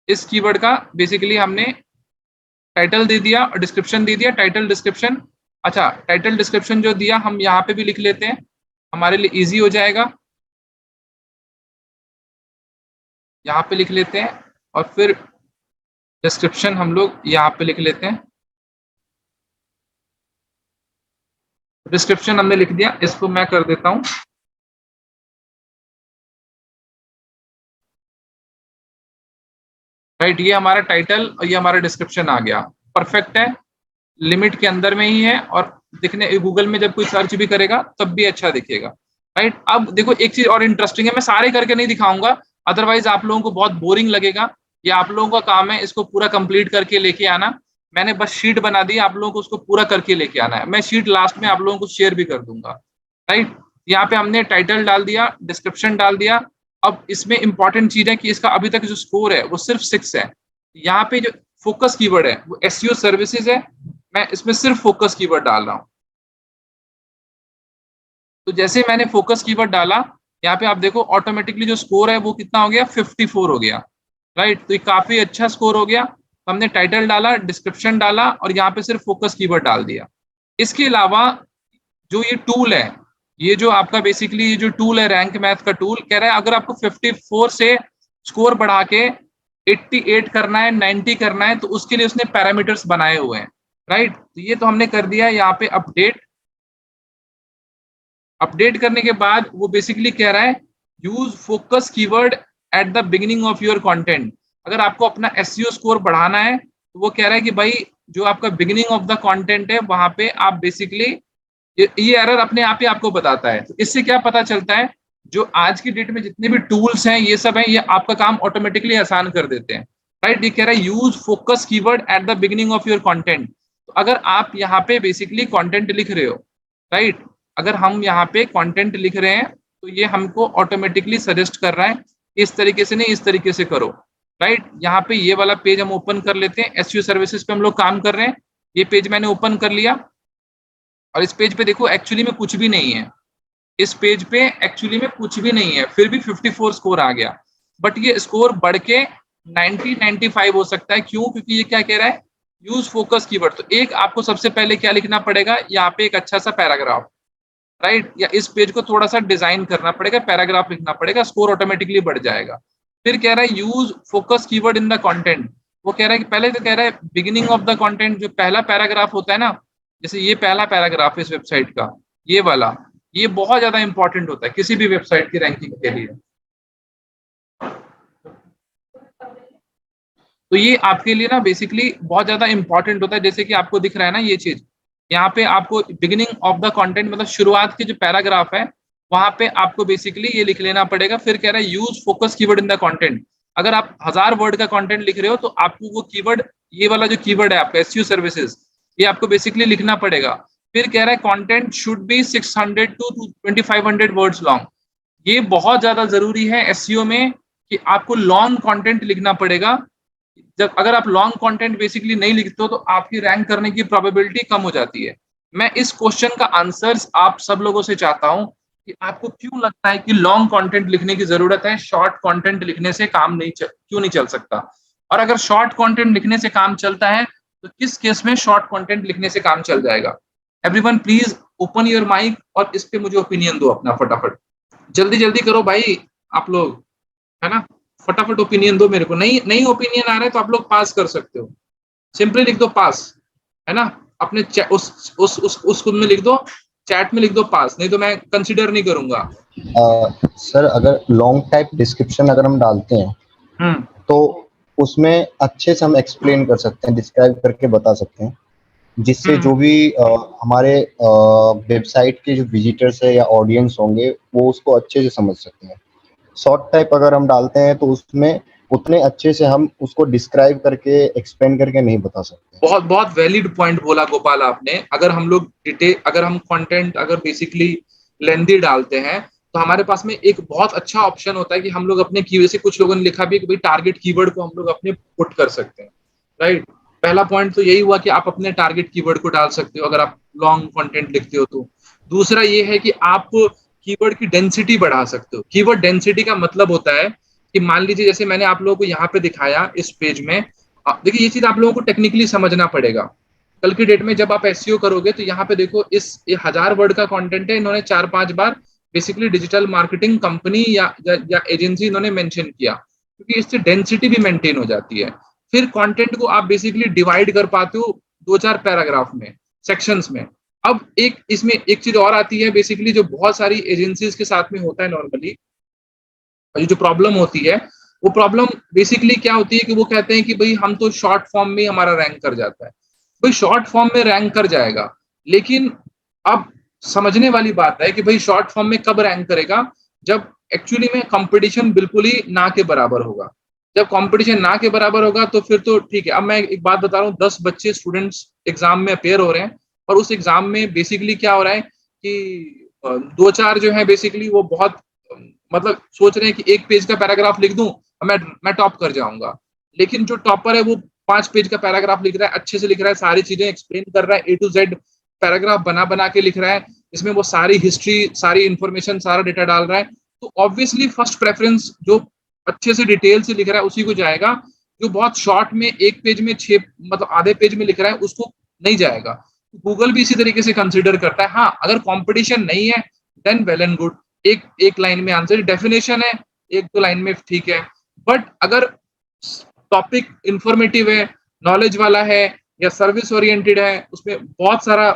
इस कीवर्ड का बेसिकली हमने टाइटल दे दिया और डिस्क्रिप्शन दे दिया। टाइटल डिस्क्रिप्शन, अच्छा टाइटल डिस्क्रिप्शन जो दिया हम यहाँ पे भी लिख लेते हैं, हमारे लिए इजी हो जाएगा। यहाँ पे लिख लेते हैं और फिर डिस्क्रिप्शन हम लोग यहाँ पे लिख लेते हैं। डिस्क्रिप्शन हमने लिख दिया, इसको मैं कर देता हूँ राइट। ये हमारा टाइटल और ये हमारा डिस्क्रिप्शन आ गया, परफेक्ट है, लिमिट के अंदर में ही है, और दिखने गूगल में जब कोई सर्च भी करेगा तब भी अच्छा दिखेगा, राइट। अब देखो एक चीज और इंटरेस्टिंग है, मैं सारे करके नहीं दिखाऊंगा, अदरवाइज आप लोगों को बहुत बोरिंग लगेगा। ये आप लोगों का काम है इसको पूरा कंप्लीट करके लेके आना। मैंने बस शीट बना दी, आप लोगों को उसको पूरा करके लेके आना है। मैं शीट लास्ट में आप लोगों को शेयर भी कर दूंगा, राइट। यहाँ पे हमने टाइटल डाल दिया, डिस्क्रिप्शन डाल दिया। अब इसमें इंपॉर्टेंट चीज है कि इसका अभी तक जो स्कोर है वो सिर्फ 6 है। यहाँ पे जो फोकस कीवर्ड है वो एसईओ सर्विसेज है, मैं इसमें सिर्फ फोकस कीवर्ड डाल रहा हूँ। तो जैसे मैंने फोकस कीवर्ड डाला, यहाँ पे आप देखो ऑटोमेटिकली जो स्कोर है वो कितना हो गया, 54 हो गया, राइट। तो ये काफी अच्छा स्कोर हो गया। तो हमने टाइटल डाला, डिस्क्रिप्शन डाला और यहाँ पे सिर्फ फोकस कीवर्ड डाल दिया। इसके अलावा जो ये टूल है, ये जो आपका बेसिकली ये जो टूल है रैंक मैथ का टूल, कह रहा है अगर आपको 54 से स्कोर बढ़ा के 88 करना है, 90 करना है, तो उसके लिए उसने पैरामीटर्स बनाए हुए हैं, राइट। तो ये तो हमने कर दिया है यहाँ पे अपडेट। अपडेट करने के बाद वो बेसिकली कह रहा है use focus keyword at the beginning of your content. अगर आपको अपना एसईओ स्कोर बढ़ाना है तो वो कह रहा है कि भाई जो आपका बिगिनिंग ऑफ द कंटेंट है वहां पे आप बेसिकली ये एरर अपने आप ही आपको बताता है। तो इससे क्या पता चलता है, जो आज की डेट में जितने भी टूल्स हैं ये सब हैं, ये आपका काम ऑटोमेटिकली आसान कर देते हैं, राइट। ये कह रहा है use focus keyword at the beginning of your content. तो अगर आप यहाँ पे बेसिकली कंटेंट लिख रहे हो, राइट, अगर हम यहाँ पे कंटेंट लिख रहे हैं तो ये हमको ऑटोमेटिकली सजेस्ट कर रहा है इस तरीके से नहीं, इस तरीके से करो, राइट। यहाँ पे ये वाला पेज हम ओपन कर लेते हैं, एसईओ सर्विसेज पे हम लोग काम कर रहे हैं। ये पेज मैंने ओपन कर लिया और इस पेज पे देखो एक्चुअली में कुछ भी नहीं है, इस पेज पे एक्चुअली में कुछ भी नहीं है, फिर भी 54 स्कोर आ गया। बट ये स्कोर बढ़ के 90 95 हो सकता है। क्यों? क्योंकि ये क्या कह रहा है, यूज फोकस कीवर्ड। तो एक आपको सबसे पहले क्या लिखना पड़ेगा, यहाँ पे एक अच्छा सा पैराग्राफ, राइट, या इस पेज को थोड़ा सा डिजाइन करना पड़ेगा, पैराग्राफ लिखना पड़ेगा, स्कोर ऑटोमेटिकली बढ़ जाएगा। फिर कह रहा है use focus keyword in the content. वो कह रहा है कि पहले तो कह रहा है बिगिनिंग ऑफ द कंटेंट, जो पहला पैराग्राफ होता है ना, जैसे ये पहला पैराग्राफ है इस वेबसाइट का, ये वाला, ये बहुत ज्यादा इंपॉर्टेंट होता है किसी भी वेबसाइट की रैंकिंग के लिए। तो ये आपके लिए ना बेसिकली बहुत ज्यादा इंपॉर्टेंट होता है। जैसे कि आपको दिख रहा है ना ये चीज, यहाँ पे आपको बिगिनिंग ऑफ द कंटेंट मतलब शुरुआत के जो पैराग्राफ है वहां पे आपको बेसिकली ये लिख लेना पड़ेगा। फिर कह रहा है use focus keyword in the content. अगर आप 1000 वर्ड का कंटेंट लिख रहे हो तो आपको वो कीवर्ड, ये वाला जो कीवर्ड है आपका एसईओ सर्विसेज, ये आपको बेसिकली लिखना पड़ेगा। फिर कह रहा है content should be 600 to 2500 words long. ये बहुत ज्यादा जरूरी है एसईओ में कि आपको लॉन्ग कंटेंट लिखना पड़ेगा। जब अगर आप लॉन्ग कंटेंट बेसिकली नहीं लिखते हो तो आपकी रैंक करने की प्रोबेबिलिटी कम हो जाती है। मैं इस क्वेश्चन का आंसर्स आप सब लोगों से चाहता हूं कि आपको क्यों लगता है कि लॉन्ग कंटेंट लिखने की जरूरत है, शॉर्ट कंटेंट लिखने से काम क्यों नहीं चल सकता? और अगर शॉर्ट कंटेंट लिखने से काम चलता है तो किस केस में शॉर्ट कंटेंट लिखने से काम चल जाएगा? Everyone please open your mic और इस पे मुझे ओपिनियन दो अपना फटाफट, जल्दी जल्दी करो भाई आप लोग, है ना, फटाफट ओपिनियन दो मेरे को। नहीं ओपिनियन आ रहा है तो आप लोग पास कर सकते हो, सिंपली लिख दो पास, है ना, अपने उस खुद में लिख दो, चैट में लिख दो पास, नहीं तो मैं कंसीडर नहीं करूंगा। सर अगर लॉन्ग टाइप डिस्क्रिप्शन अगर हम डालते हैं तो उसमें अच्छे से हम एक्सप्लेन कर सकते हैं, डिस्क्राइब करके बता सकते हैं, जिससे जो भी हमारे वेबसाइट के जो विजिटर्स है या ऑडियंस होंगे वो उसको अच्छे से समझ सकते हैं। शॉर्ट टाइप अगर हम डालते हैं तो उसमें उतने अच्छे से हम उसको डिस्क्राइब करके एक्सप्लेन करके नहीं बता सकते। बहुत बहुत वैलिड पॉइंट बोला गोपाल आपने। अगर हम लोग अगर हम कंटेंट अगर बेसिकली लेंथी डालते हैं तो हमारे पास में एक बहुत अच्छा ऑप्शन होता है कि हम लोग अपने कीवर्ड से, कुछ लोगों ने लिखा भी कि भाई टारगेट कीवर्ड को हम लोग अपने पुट कर सकते हैं, राइट। पहला पॉइंट तो यही हुआ कि आप अपने टारगेट कीवर्ड को डाल सकते हो अगर आप लॉन्ग कंटेंट लिखते हो तो। दूसरा ये है कि आप कीवर्ड की डेंसिटी बढ़ा सकते हो। कीवर्ड डेंसिटी का मतलब होता है कि मान लीजिए जैसे मैंने आप लोगों को यहाँ पे दिखाया इस पेज में, देखिए ये चीज आप लोगों को टेक्निकली समझना पड़ेगा। कल की डेट में जब आप एसईओ करोगे तो यहाँ पे देखो ये 1000 वर्ड का कंटेंट है, इन्होंने 4-5 बार बेसिकली डिजिटल मार्केटिंग कंपनी या एजेंसी इन्होंने मेंशन किया, क्योंकि इससे डेंसिटी भी मेंटेन हो जाती है। फिर कंटेंट को आप बेसिकली डिवाइड कर पाते हो 2-4 पैराग्राफ में, सेक्शंस में। अब इसमें एक चीज और आती है बेसिकली, जो बहुत सारी एजेंसीज के साथ में होता है नॉर्मली, जो प्रॉब्लम होती है वो प्रॉब्लम बेसिकली क्या होती है कि वो कहते हैं कि भाई हम तो शॉर्ट फॉर्म में हमारा रैंक कर जाता है। भाई शॉर्ट फॉर्म में रैंक कर जाएगा, लेकिन अब समझने वाली बात है कि भाई शॉर्ट फॉर्म में कब रैंक करेगा, जब एक्चुअली में कंपटीशन बिल्कुल ही ना के बराबर होगा। जब कंपटीशन ना के बराबर होगा तो फिर तो ठीक है। अब मैं एक बात बता रहा हूँ, 10 बच्चे स्टूडेंट्स एग्जाम में अपेयर हो रहे हैं और उस एग्जाम में बेसिकली क्या हो रहा है कि 2-4 जो है बेसिकली वो बहुत मतलब सोच रहे हैं कि एक पेज का पैराग्राफ लिख दूं मैं टॉप कर जाऊंगा। लेकिन जो टॉपर है वो 5 पेज का पैराग्राफ लिख रहा है, अच्छे से लिख रहा है, सारी चीजें एक्सप्लेन कर रहा है, A to Z पैराग्राफ बना बना के लिख रहा है, इसमें वो सारी हिस्ट्री, सारी इंफॉर्मेशन, सारा डेटा डाल रहा है, तो ऑब्वियसली फर्स्ट प्रेफरेंस जो अच्छे से डिटेल से लिख रहा है उसी को जाएगा। जो बहुत शॉर्ट में एक पेज में 6 मतलब आधे पेज में लिख रहा है उसको नहीं जाएगा। गूगल भी इसी तरीके से कंसिडर करता है। हाँ, अगर कंपटीशन नहीं है देन वेल एंड गुड, एक एक लाइन में आंसर, डेफिनेशन है एक दो लाइन में ठीक है, बट अगर टॉपिक इंफॉर्मेटिव है, नॉलेज वाला है या सर्विस ओरिएंटेड है, उसमें बहुत सारा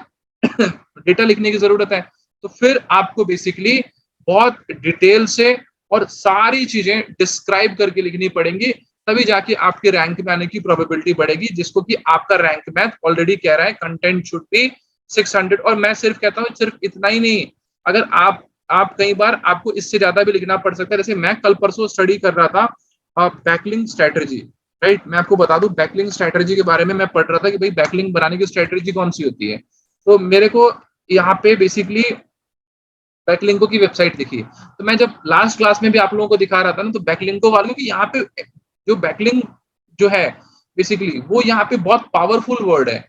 डेटा लिखने की जरूरत है, तो फिर आपको बेसिकली बहुत डिटेल से और सारी चीजें डिस्क्राइब करके लिखनी पड़ेंगी, तभी जाके आपके रैंक में आने की प्रोबेबिलिटी बढ़ेगी, जिसको कि आपका रैंक मैथ ऑलरेडी कह रहा है कंटेंट शुड बी 600। और मैं सिर्फ कहता हूँ सिर्फ इतना ही नहीं, अगर आप कई बार आपको इससे ज्यादा भी लिखना पड़ सकता है। जैसे मैं कल परसों स्टडी कर रहा था बैकलिंक स्ट्रेटजी, राइट। मैं आपको बता दूं बैकलिंक स्ट्रेटजी के बारे में मैं पढ़ रहा था कि भाई बैकलिंक बनाने की स्ट्रेटजी कौन सी होती है। तो मेरे को यहाँ पे बेसिकली बैकलिंको की वेबसाइट दिखी, तो मैं जब लास्ट क्लास में भी आप लोगों को दिखा रहा था ना, तो बैकलिंको वालों की यहाँ पे जो बैकलिंक जो है बेसिकली वो यहाँ पे बहुत पावरफुल वर्ड है।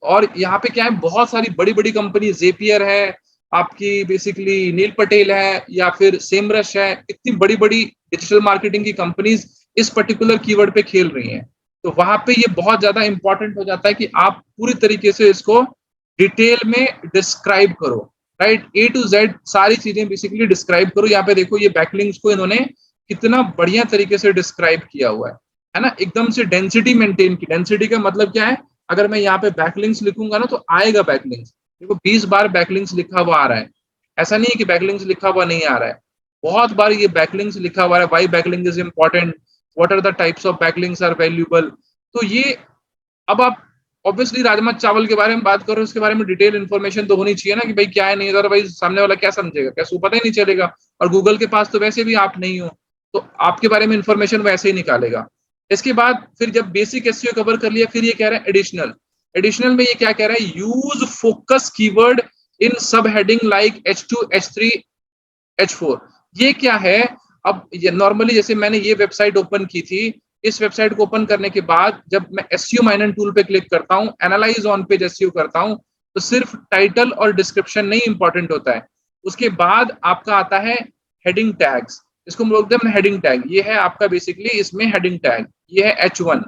और यहाँ पे क्या है, बहुत सारी बड़ी बड़ी कंपनी, जेपियर है आपकी, बेसिकली नील पटेल है या फिर सेमरश है, इतनी बड़ी बड़ी डिजिटल मार्केटिंग की कंपनीज इस पर्टिकुलर कीवर्ड पे खेल रही हैं। तो वहां पे ये बहुत ज्यादा इंपॉर्टेंट हो जाता है कि आप पूरी तरीके से इसको डिटेल में डिस्क्राइब करो, राइट। ए टू जेड सारी चीजें बेसिकली डिस्क्राइब करो। यहाँ पे देखो ये बैकलिंक्स को इन्होंने कितना बढ़िया तरीके से डिस्क्राइब किया हुआ है ना, एकदम से डेंसिटी मेंटेन की। डेंसिटी का मतलब क्या है, अगर मैं यहाँ पे बैकलिंक्स लिखूंगा ना तो आएगा बैकलिंक्स। देखो 20 बार बैकलिंक्स लिखा हुआ आ रहा है, ऐसा नहीं है कि बैकलिंक्स लिखा हुआ नहीं आ रहा है, बहुत बार ये बैकलिंक्स लिखा हुआ है। Why backlink is important, what are the types of backlinks are valuable. तो ये अब आप ऑब्वियसली राजमा चावल के बारे में बात करो, उसके बारे में डिटेल इन्फॉर्मेशन तो होनी चाहिए ना कि भाई क्या है, नहीं है तो भाई सामने वाला क्या समझेगा, क्या उसको पता ही नहीं चलेगा। और गूगल के पास तो वैसे भी आप नहीं हो, तो आपके बारे में इंफॉर्मेशन वैसे ही निकालेगा। इसके बाद फिर जब बेसिक एसईओ कवर कर लिया, फिर ये कह रहा है एडिशनल। एडिशनल में ये क्या कह रहा है, यूज फोकस कीवर्ड इन सब heading like H2, H3, H4। ये क्या है, अब ये नॉर्मली जैसे मैंने ये वेबसाइट ओपन की थी, इस वेबसाइट को ओपन करने के बाद जब मैं एसईओ माइनर टूल पे क्लिक करता हूँ, एनालाइज ऑन पेज एसईओ करता हूँ, तो सिर्फ टाइटल और डिस्क्रिप्शन नहीं इंपॉर्टेंट होता है, उसके बाद आपका आता है हेडिंग टैग्स। इसको हम बोलते हैं हेडिंग टैग। ये है आपका बेसिकली इसमें हेडिंग टैग, ये है H1।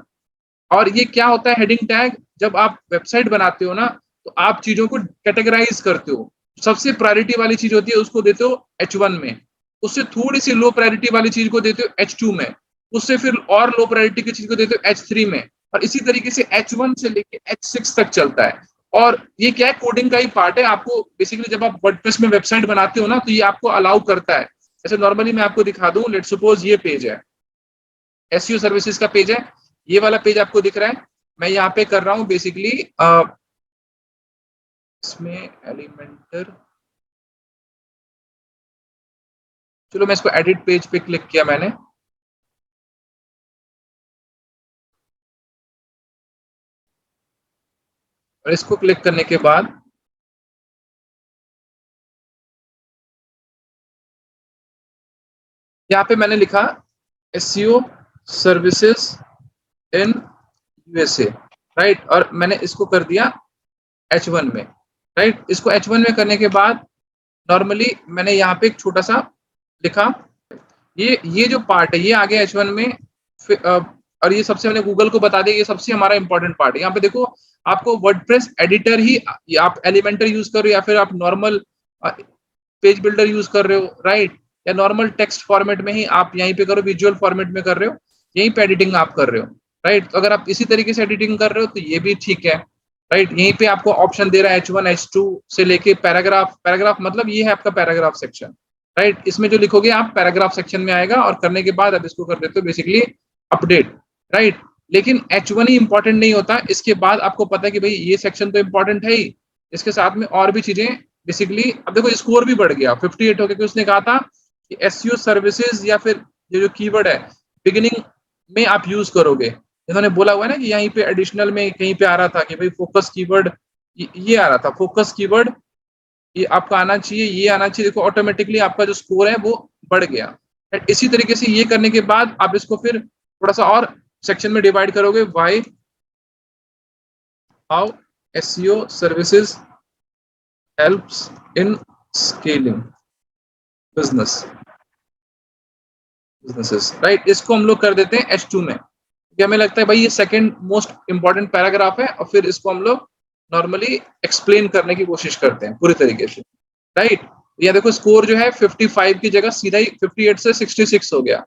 और ये क्या होता है हेडिंग टैग, जब आप वेबसाइट बनाते हो ना तो आप चीजों को कैटेगराइज करते हो। सबसे प्रायोरिटी वाली चीज होती है उसको देते हो H1 में, उससे थोड़ी सी लो प्रायोरिटी वाली चीज को देते हो H2 में, उससे फिर और लो प्रायोरिटी की चीज को देते हो H3 में, और इसी तरीके से H1 से लेके H6 तक चलता है। और ये क्या है, कोडिंग का ही पार्ट है। आपको बेसिकली जब आप वर्डप्रेस में वेबसाइट बनाते हो ना तो ये आपको अलाउ करता है। जैसे नॉर्मली मैं आपको दिखा दूं, लेट्स सपोज ये पेज है, एसईओ सर्विसेज का पेज है, ये वाला पेज आपको दिख रहा है। मैं यहाँ पे कर रहा हूँ बेसिकली इसमें एलिमेंटर, चलो मैं इसको एडिट पेज पे क्लिक किया मैंने, और इसको क्लिक करने के बाद यहाँ पे मैंने लिखा SEO services in USA, right. और मैंने इसको कर दिया H1 में, राइट। इसको H1 में करने के बाद नॉर्मली मैंने यहाँ पे एक छोटा सा लिखा, ये जो पार्ट है ये आ गया H1 में। और ये सबसे मैंने गूगल को बता दिया, ये सबसे हमारा इंपॉर्टेंट पार्ट है। यहाँ पे देखो आपको वर्डप्रेस एडिटर ही, आप एलिमेंटर यूज कर रहे हो या फिर आप नॉर्मल पेज बिल्डर यूज कर रहे हो, राइट, या नॉर्मल टेक्स्ट फॉर्मेट में ही आप यहीं पे करो, विजुअल फॉर्मेट में कर रहे हो, यहीं पे एडिटिंग आप कर रहे हो, राइट। तो अगर आप इसी तरीके से एडिटिंग कर रहे हो तो ये भी ठीक है, राइट। यहीं पे आपको ऑप्शन दे रहा है H1, H2 से लेके पैराग्राफ। पैराग्राफ मतलब ये है आपका पैराग्राफ सेक्शन, राइट। इसमें जो लिखोगे आप पैराग्राफ सेक्शन में आएगा, और करने के बाद आप इसको कर देते हो बेसिकली अपडेट, राइट। लेकिन H1 ही इंपॉर्टेंट नहीं होता, इसके बाद आपको पता है कि भाई ये सेक्शन तो इंपॉर्टेंट है ही, इसके साथ में और भी चीजें बेसिकली। अब देखो स्कोर भी बढ़ गया 58 हो गया, उसने कहा था कि एसईओ सर्विसेज या फिर ये जो कीवर्ड है बिगिनिंग में आप यूज करोगे। इन्होंने बोला हुआ है ना कि यहीं पे एडिशनल में कहीं पे आ रहा था कि भाई फोकस कीवर्ड, ये आ रहा था फोकस कीवर्ड, ये आपका आना चाहिए, ये आना चाहिए। देखो ऑटोमेटिकली आपका जो स्कोर है वो बढ़ गया। इसी तरीके से ये करने के बाद आप इसको फिर थोड़ा सा और सेक्शन में डिवाइड करोगे, why, how, SEO services helps in scaling businesses, right. इसको हम लोग कर देते हैं H2 में, क्योंकि हमें लगता है भाई ये सेकंड मोस्ट इंपॉर्टेंट पैराग्राफ है, और फिर इसको हम लोग नॉर्मली एक्सप्लेन करने की कोशिश करते हैं पूरी तरीके से, राइट। या देखो स्कोर जो है 55 की जगह सीधा ही 58 से 66 हो गया।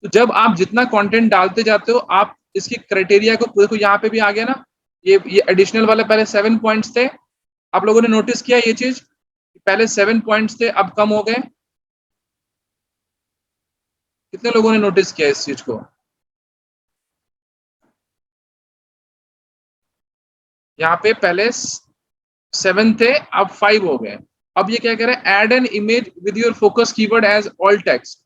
तो जब आप जितना कंटेंट डालते जाते हो, आप इसकी क्राइटेरिया को देखो, यहाँ पे भी आ गया ना, ये एडिशनल वाले पहले 7 पॉइंट्स थे, आप लोगों ने नोटिस किया ये चीज, पहले 7 पॉइंट्स थे अब कम हो गए। कितने लोगों ने नोटिस किया इस चीज को? यहाँ पे पहले 7 थे अब 5 हो गए। अब ये क्या कह रहा है, add an image with your focus keyword as alt text,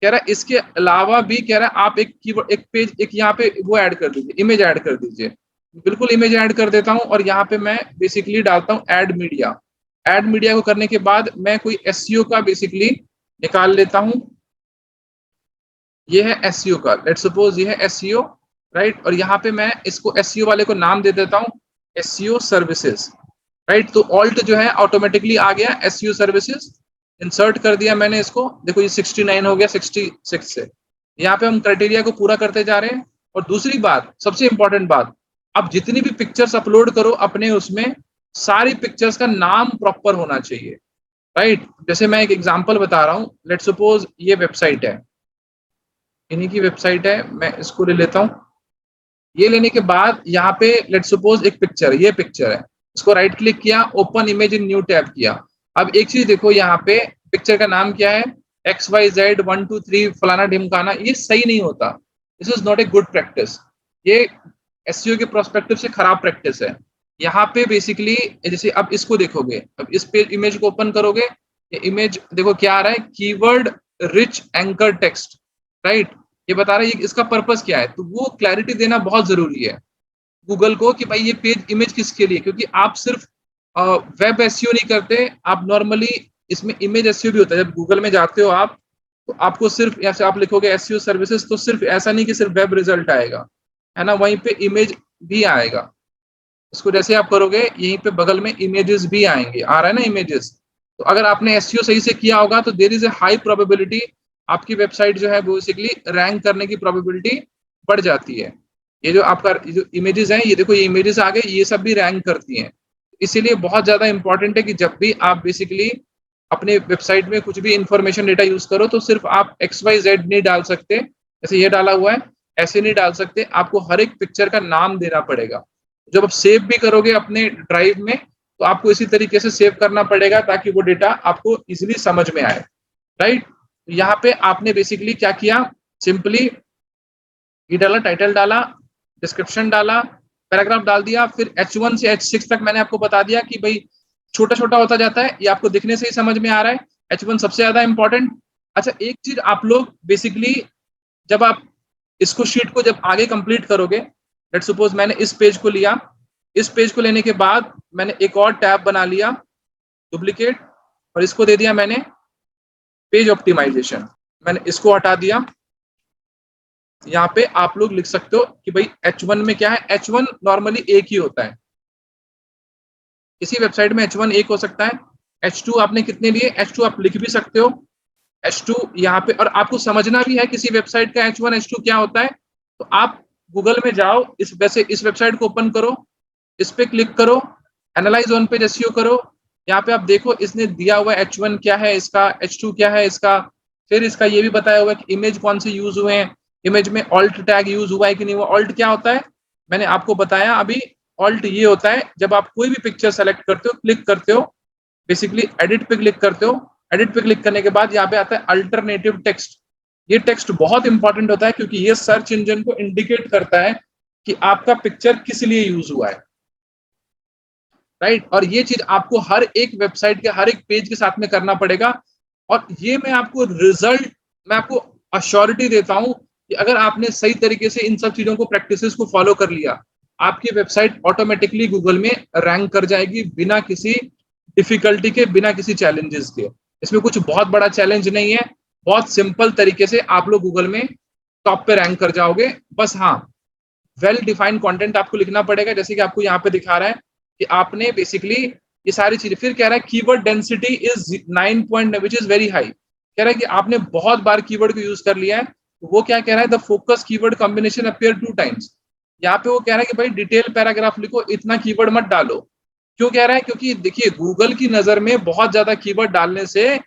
कह रहा है इसके अलावा भी कह रहा है आप एक कीवर्ड, एक पेज, एक यहाँ पे वो ऐड कर दीजिए, इमेज ऐड कर दीजिए। बिल्कुल इमेज ऐड कर देता हूँ, और यहाँ पे मैं बेसिकली डालता हूँ ऐड मीडिया। ऐड मीडिया को करने के बाद मैं कोई एसईओ का बेसिकली निकाल लेता हूँ। ये है एसईओ का, लेट सपोज ये है एसईओ, राइट। और यहाँ पे मैं इसको एसईओ वाले को नाम दे देता हूँ एसईओ सर्विसेज, राइट। तो ऑल्ट जो है ऑटोमेटिकली आ गया एसईओ सर्विसेज, इंसर्ट कर दिया मैंने इसको, देखो ये 69 हो गया 66 से। यहाँ पे हम क्राइटेरिया को पूरा करते जा रहे हैं। और दूसरी बात, सबसे इंपॉर्टेंट बात, अब जितनी भी पिक्चर्स अपलोड करो अपने, उसमें सारी पिक्चर्स का नाम प्रॉपर होना चाहिए, राइट। जैसे मैं एक एग्जांपल बता रहा हूँ, लेट सपोज ये वेबसाइट है, इन्हीं की वेबसाइट है, मैं इसको ले लेता हूँ। ये लेने के बाद यहाँ पे लेट सपोज एक पिक्चर, ये पिक्चर है, इसको राइट क्लिक किया, open image in new tab किया। अब एक चीज देखो, यहाँ पे पिक्चर का नाम क्या है, XYZ 1 2 3 फलाना ढिमकाना, ये सही नहीं होता। This is not a good practice, ये एसईओ के प्रोस्पेक्टिव से खराब प्रैक्टिस है। यहाँ पे बेसिकली जैसे अब इसको देखोगे, अब इस पे इमेज को ओपन करोगे, ये इमेज देखो क्या आ रहा है, keyword rich anchor text, right. ये बता रहा है इसका पर्पस क्या है, तो वो क्लैरिटी देना बहुत जरूरी है गूगल को कि भाई ये पेज इमेज किसके लिए, क्योंकि आप सिर्फ वेब एसईओ नहीं करते, आप नॉर्मली इसमें इमेज एसईओ भी होता है। जब गूगल में जाते हो आप, तो आपको सिर्फ यहाँ से आप लिखोगे एसईओ सर्विसेज, तो सिर्फ ऐसा नहीं कि सिर्फ वेब रिजल्ट आएगा, है ना, वहीं पे इमेज भी आएगा। इसको जैसे आप करोगे, यहीं पे बगल में इमेजेस भी आएंगे, आ रहा है ना इमेजेस। तो अगर आपने एसईओ सही से किया होगा, तो there is a high probability आपकी वेबसाइट जो है बेसिकली रैंक करने की प्रोबेबिलिटी बढ़ जाती है। ये जो आपका जो इमेजेस हैं, ये देखो ये इमेजेस आ गए, ये सब भी रैंक करती हैं। इसीलिए बहुत ज्यादा इंपॉर्टेंट है कि जब भी आप बेसिकली अपने वेबसाइट में कुछ भी इंफॉर्मेशन डेटा यूज करो, तो सिर्फ आप XYZ नहीं डाल सकते, जैसे ये डाला हुआ है ऐसे नहीं डाल सकते, आपको हर एक पिक्चर का नाम देना पड़ेगा। जब आप सेव भी करोगे अपने ड्राइव में, तो आपको इसी तरीके से सेव करना पड़ेगा ताकि वो डेटा आपको इजीली समझ में आए, राइट। यहाँ पे आपने बेसिकली क्या किया, सिंपली ये डाला, टाइटल डाला, डिस्क्रिप्शन डाला, पैराग्राफ डाल दिया, फिर H1 से H6 तक मैंने आपको बता दिया कि भाई छोटा छोटा होता जाता है, ये आपको दिखने से ही समझ में आ रहा है। H1 सबसे ज्यादा इंपॉर्टेंट। अच्छा, एक चीज आप लोग बेसिकली जब आप इसको शीट को जब आगे कंप्लीट करोगे, लेट सपोज मैंने इस पेज को लिया, इस पेज को लेने के बाद मैंने एक और टैब बना लिया डुप्लीकेट, और इसको दे दिया मैंने पेज ऑप्टिमाइजेशन, मैंने इसको हटा दिया। यहाँ पे आप लोग लिख सकते हो कि भाई H1 में क्या है, H1 नॉर्मली एक ही होता है, किसी वेबसाइट में H1 एक हो सकता है। H2 आपने कितने लिए, H2 आप लिख भी सकते हो, H2 यहाँ पे, और आपको समझना भी है किसी वेबसाइट का H1 H2 क्या होता है, तो आप गूगल में जाओ, इस वेबसाइट को ओपन करो, इस पे क्लिक करो, एनालाइज ऑन पेज एसईओ करो, यहाँ पे आप देखो इसने दिया हुआ H1 क्या है इसका, H2 क्या है इसका, फिर इसका ये भी बताया हुआ है कि इमेज कौन से यूज हुए हैं, इमेज में ऑल्ट टैग यूज हुआ है कि नहीं हुआ। ऑल्ट क्या होता है, मैंने आपको बताया अभी, ऑल्ट ये होता है जब आप कोई भी पिक्चर सेलेक्ट करते हो, क्लिक करते हो, बेसिकली एडिट पे क्लिक करते हो, एडिट पे क्लिक करने के बाद यहाँ पे आता है अल्टरनेटिव टेक्स्ट। ये टेक्स्ट बहुत इंपॉर्टेंट होता है क्योंकि ये सर्च इंजन को इंडिकेट करता है कि आपका पिक्चर किस लिए यूज हुआ है, राइट। और ये चीज आपको हर एक वेबसाइट के हर एक पेज के साथ में करना पड़ेगा। और ये मैं आपको रिजल्ट, मैं आपको अश्योरिटी देता हूं कि अगर आपने सही तरीके से इन सब चीजों को, प्रैक्टिसेस को फॉलो कर लिया, आपकी वेबसाइट ऑटोमेटिकली गूगल में रैंक कर जाएगी बिना किसी डिफिकल्टी के, बिना किसी चैलेंजेस के। इसमें कुछ बहुत बड़ा चैलेंज नहीं है, बहुत सिंपल तरीके से आप लोग गूगल में टॉप पे रैंक कर जाओगे। बस हाँ, वेल डिफाइंड कंटेंट आपको लिखना पड़ेगा, जैसे कि आपको यहाँ पे दिखा रहा है कि आपने बेसिकली ये सारी चीजें। फिर कह रहा है keyword density is 9 point which is very high. कह रहा है कि आपने बहुत बार कीवर्ड को यूज कर लिया है। तो वो क्या कह रहा है, the focus keyword combination appear 2 times. यहाँ पे वो कह रहा है कि भाई डिटेल पैराग्राफ लिखो, इतना कीवर्ड मत डालो। क्यों कह रहा है, क्योंकि देखिए गूगल की नजर में बहुत ज्यादा कीवर्ड डालने से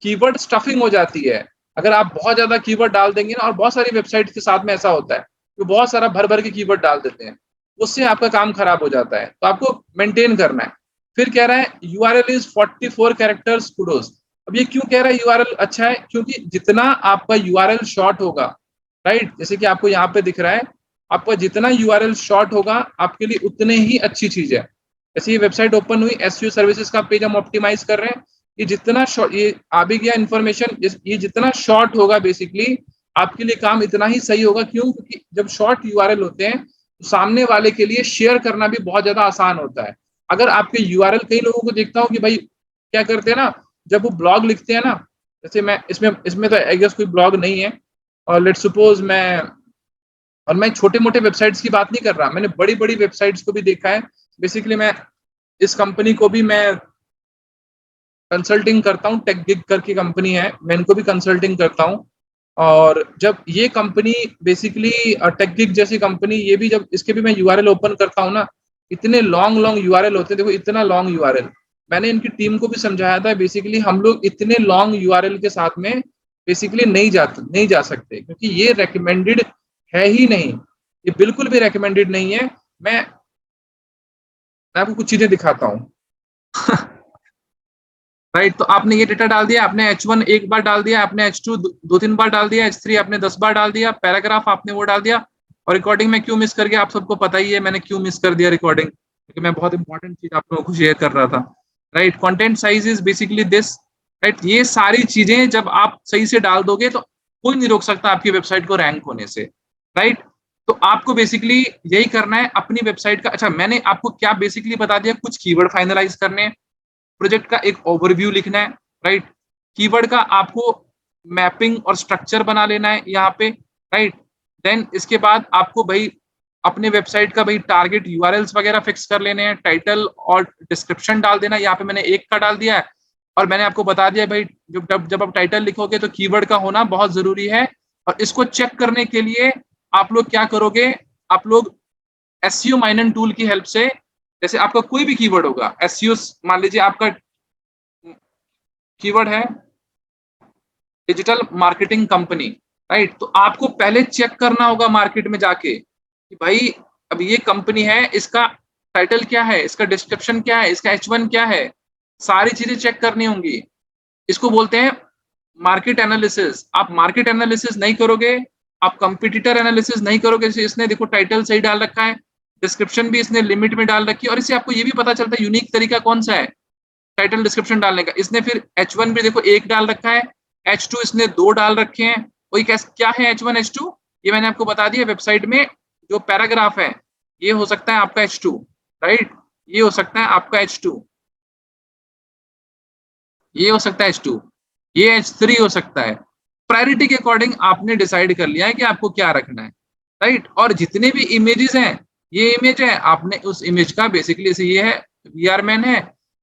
कीवर्ड स्टफिंग हो जाती है। अगर आप बहुत ज्यादा कीवर्ड डाल देंगे ना, और बहुत सारी वेबसाइट के साथ में ऐसा होता है कि बहुत सारा भर भर के कीवर्ड डाल देते हैं, उससे आपका काम खराब हो जाता है। तो आपको मेंटेन करना है। फिर कह रहा है यूआरएल इज 44 कैरेक्टर्स कुडोज। अब ये क्यों कह रहा है यूआरएल अच्छा है, क्योंकि जितना आपका यूआरएल शॉर्ट होगा, राइट, जैसे कि आपको यहाँ पे दिख रहा है, आपका जितना यूआरएल शॉर्ट होगा आपके लिए उतने ही अच्छी चीज है। जैसे ये वेबसाइट ओपन हुई, एसईओ सर्विसेज का पेज हम ऑप्टिमाइज कर रहे हैं, ये जितना ये आ भी गया इन्फॉर्मेशन, ये जितना शॉर्ट होगा बेसिकली आपके लिए काम इतना ही सही होगा। क्यों, क्योंकि जब शॉर्ट यूआरएल होते हैं तो सामने वाले के लिए शेयर करना भी बहुत ज्यादा आसान होता है। अगर आपके यूआरएल, कई लोगों को देखता हूँ कि भाई क्या करते हैं ना, जब वो ब्लॉग लिखते हैं ना, जैसे मैं इसमें तो आई गेस कोई ब्लॉग नहीं है, और लेट्स सपोज मैं छोटे मोटे वेबसाइट्स की बात नहीं कर रहा, मैंने बड़ी बड़ी वेबसाइट्स को भी देखा है। बेसिकली मैं इस कंपनी को भी मैं कंसल्टिंग करता हूँ, टेकगिग करके कंपनी है, मैं इनको भी कंसल्टिंग करता हूँ। और जब ये कंपनी बेसिकली टेकगिग जैसी कंपनी, ये भी जब इसके भी मैं यूआरएल ओपन करता हूँ ना, इतने लॉन्ग यूआरएल होते हैं। देखो इतना लॉन्ग यूआरएल, मैंने इनकी टीम को भी समझाया था, बेसिकली हम लोग इतने लॉन्ग यूआरएल के साथ में बेसिकली नहीं जा सकते, क्योंकि ये रेकमेंडेड है ही नहीं, ये बिल्कुल भी रेकमेंडेड नहीं है। मैं आपको कुछ चीजें दिखाता हूँ। राइट, तो आपने ये डेटा डाल दिया, आपने H1 एक बार डाल दिया, आपने H2 2-3 बार डाल दिया, H3 आपने 10 बार डाल दिया, पैराग्राफ आपने वो डाल दिया। और रिकॉर्डिंग में क्यों मिस कर गया, आप सबको पता ही है मैंने क्यों मिस कर दिया रिकॉर्डिंग, क्योंकि मैं बहुत इंपॉर्टेंट चीज आप लोगों को शेयर कर रहा था। Right, content size is basically this. Right, ये सारी चीजें जब आप सही से डाल दोगे तो कोई नहीं रोक सकता आपकी वेबसाइट को रैंक होने से। राइट, तो आपको बेसिकली यही करना है अपनी वेबसाइट का। अच्छा, मैंने आपको क्या बेसिकली बता दिया, कुछ कीवर्ड फाइनलाइज करने हैं, प्रोजेक्ट का एक ओवरव्यू लिखना है, राइट, कीवर्ड का आपको मैपिंग और स्ट्रक्चर बना लेना है यहाँ पे, राइट। देन इसके बाद आपको भाई अपने वेबसाइट का भाई टारगेट यूआरएल्स वगैरह फिक्स कर लेने हैं, टाइटल और डिस्क्रिप्शन डाल देना। यहाँ पे मैंने एक का डाल दिया है, और मैंने आपको बता दिया भाई जब आप टाइटल लिखोगे तो कीवर्ड का होना बहुत जरूरी है। और इसको चेक करने के लिए आप लोग क्या करोगे, आप लोग एसईओ माइनन टूल की हेल्प से, जैसे आपका कोई भी कीवर्ड होगा, एसईओ मान लीजिए आपका कीवर्ड है डिजिटल मार्केटिंग कंपनी, राइट, तो आपको पहले चेक करना होगा मार्केट में जाके कि भाई अब ये कंपनी है, इसका टाइटल क्या है, इसका डिस्क्रिप्शन क्या है, इसका H1 क्या है, सारी चीजें चेक करनी होंगी। इसको बोलते हैं मार्केट एनालिसिस। आप मार्केट एनालिसिस नहीं करोगे, आप कंपटीटर एनालिसिस नहीं करोगे। जैसे इसने देखो टाइटल सही डाल रखा है, डिस्क्रिप्शन भी इसने लिमिट में डाल रखी है, और इससे आपको ये भी पता चलता है यूनिक तरीका कौन सा है टाइटल डिस्क्रिप्शन डालने का। इसने फिर H1 भी देखो 1 डाल रखा है, H2 इसने 2 डाल रखे हैं। वही क्या है H1 H2, ये मैंने आपको बता दिया। वेबसाइट में जो पैराग्राफ है ये हो सकता है आपका H2, राइट, ये हो सकता है आपका H2, ये हो सकता है H2, ये H3 हो सकता है। प्रायोरिटी के अकॉर्डिंग आपने डिसाइड कर लिया है कि आपको क्या रखना है, राइट। और जितने भी इमेजेस हैं, ये इमेज है, आपने उस इमेज का बेसिकली जैसे ये है वीआरमैन है,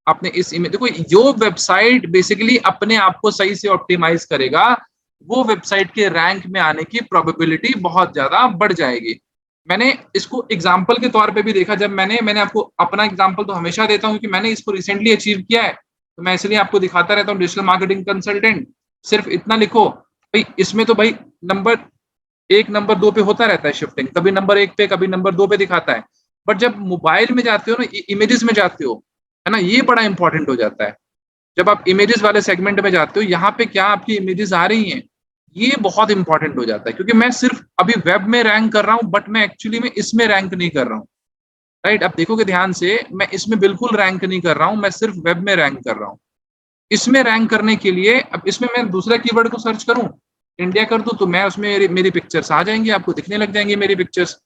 आपने इस इमेज, देखो जो वेबसाइट बेसिकली अपने आप को सही से ऑप्टिमाइज करेगा वो वेबसाइट के रैंक में आने की प्रोबेबिलिटी बहुत ज्यादा बढ़ जाएगी। मैंने इसको एग्जांपल के तौर पे भी देखा, जब मैंने आपको अपना एग्जांपल तो हमेशा देता हूँ कि मैंने इसको रिसेंटली अचीव किया है, तो मैं इसलिए आपको दिखाता रहता हूँ। डिजिटल मार्केटिंग कंसल्टेंट, सिर्फ इतना लिखो भाई, इसमें तो भाई नंबर 1 नंबर 2 पे होता रहता है शिफ्टिंग, कभी नंबर 1 पे कभी नंबर 2 पे दिखाता है। बट जब मोबाइल में जाते हो ना, इमेजेस में जाते हो, है ना, ये बड़ा इंपॉर्टेंट हो जाता है। जब आप इमेजेस वाले सेगमेंट में जाते हो, यहाँ पे क्या आपकी इमेजेस आ रही हैं, ये बहुत इंपॉर्टेंट हो जाता है। क्योंकि मैं सिर्फ अभी वेब में रैंक कर रहा हूँ, बट मैं एक्चुअली में इसमें रैंक नहीं कर रहा हूँ, राइट। आप देखोगे ध्यान से, मैं इसमें बिल्कुल रैंक नहीं कर रहा हूँ, मैं सिर्फ वेब में रैंक कर रहा हूँ। इसमें रैंक करने के लिए अब इसमें मैं दूसरा कीवर्ड को सर्च करूं, इंडिया कर दूं, तो मैं उसमें मेरी पिक्चर्स आ जाएंगी, आपको दिखने लग जाएंगी मेरी पिक्चर्स।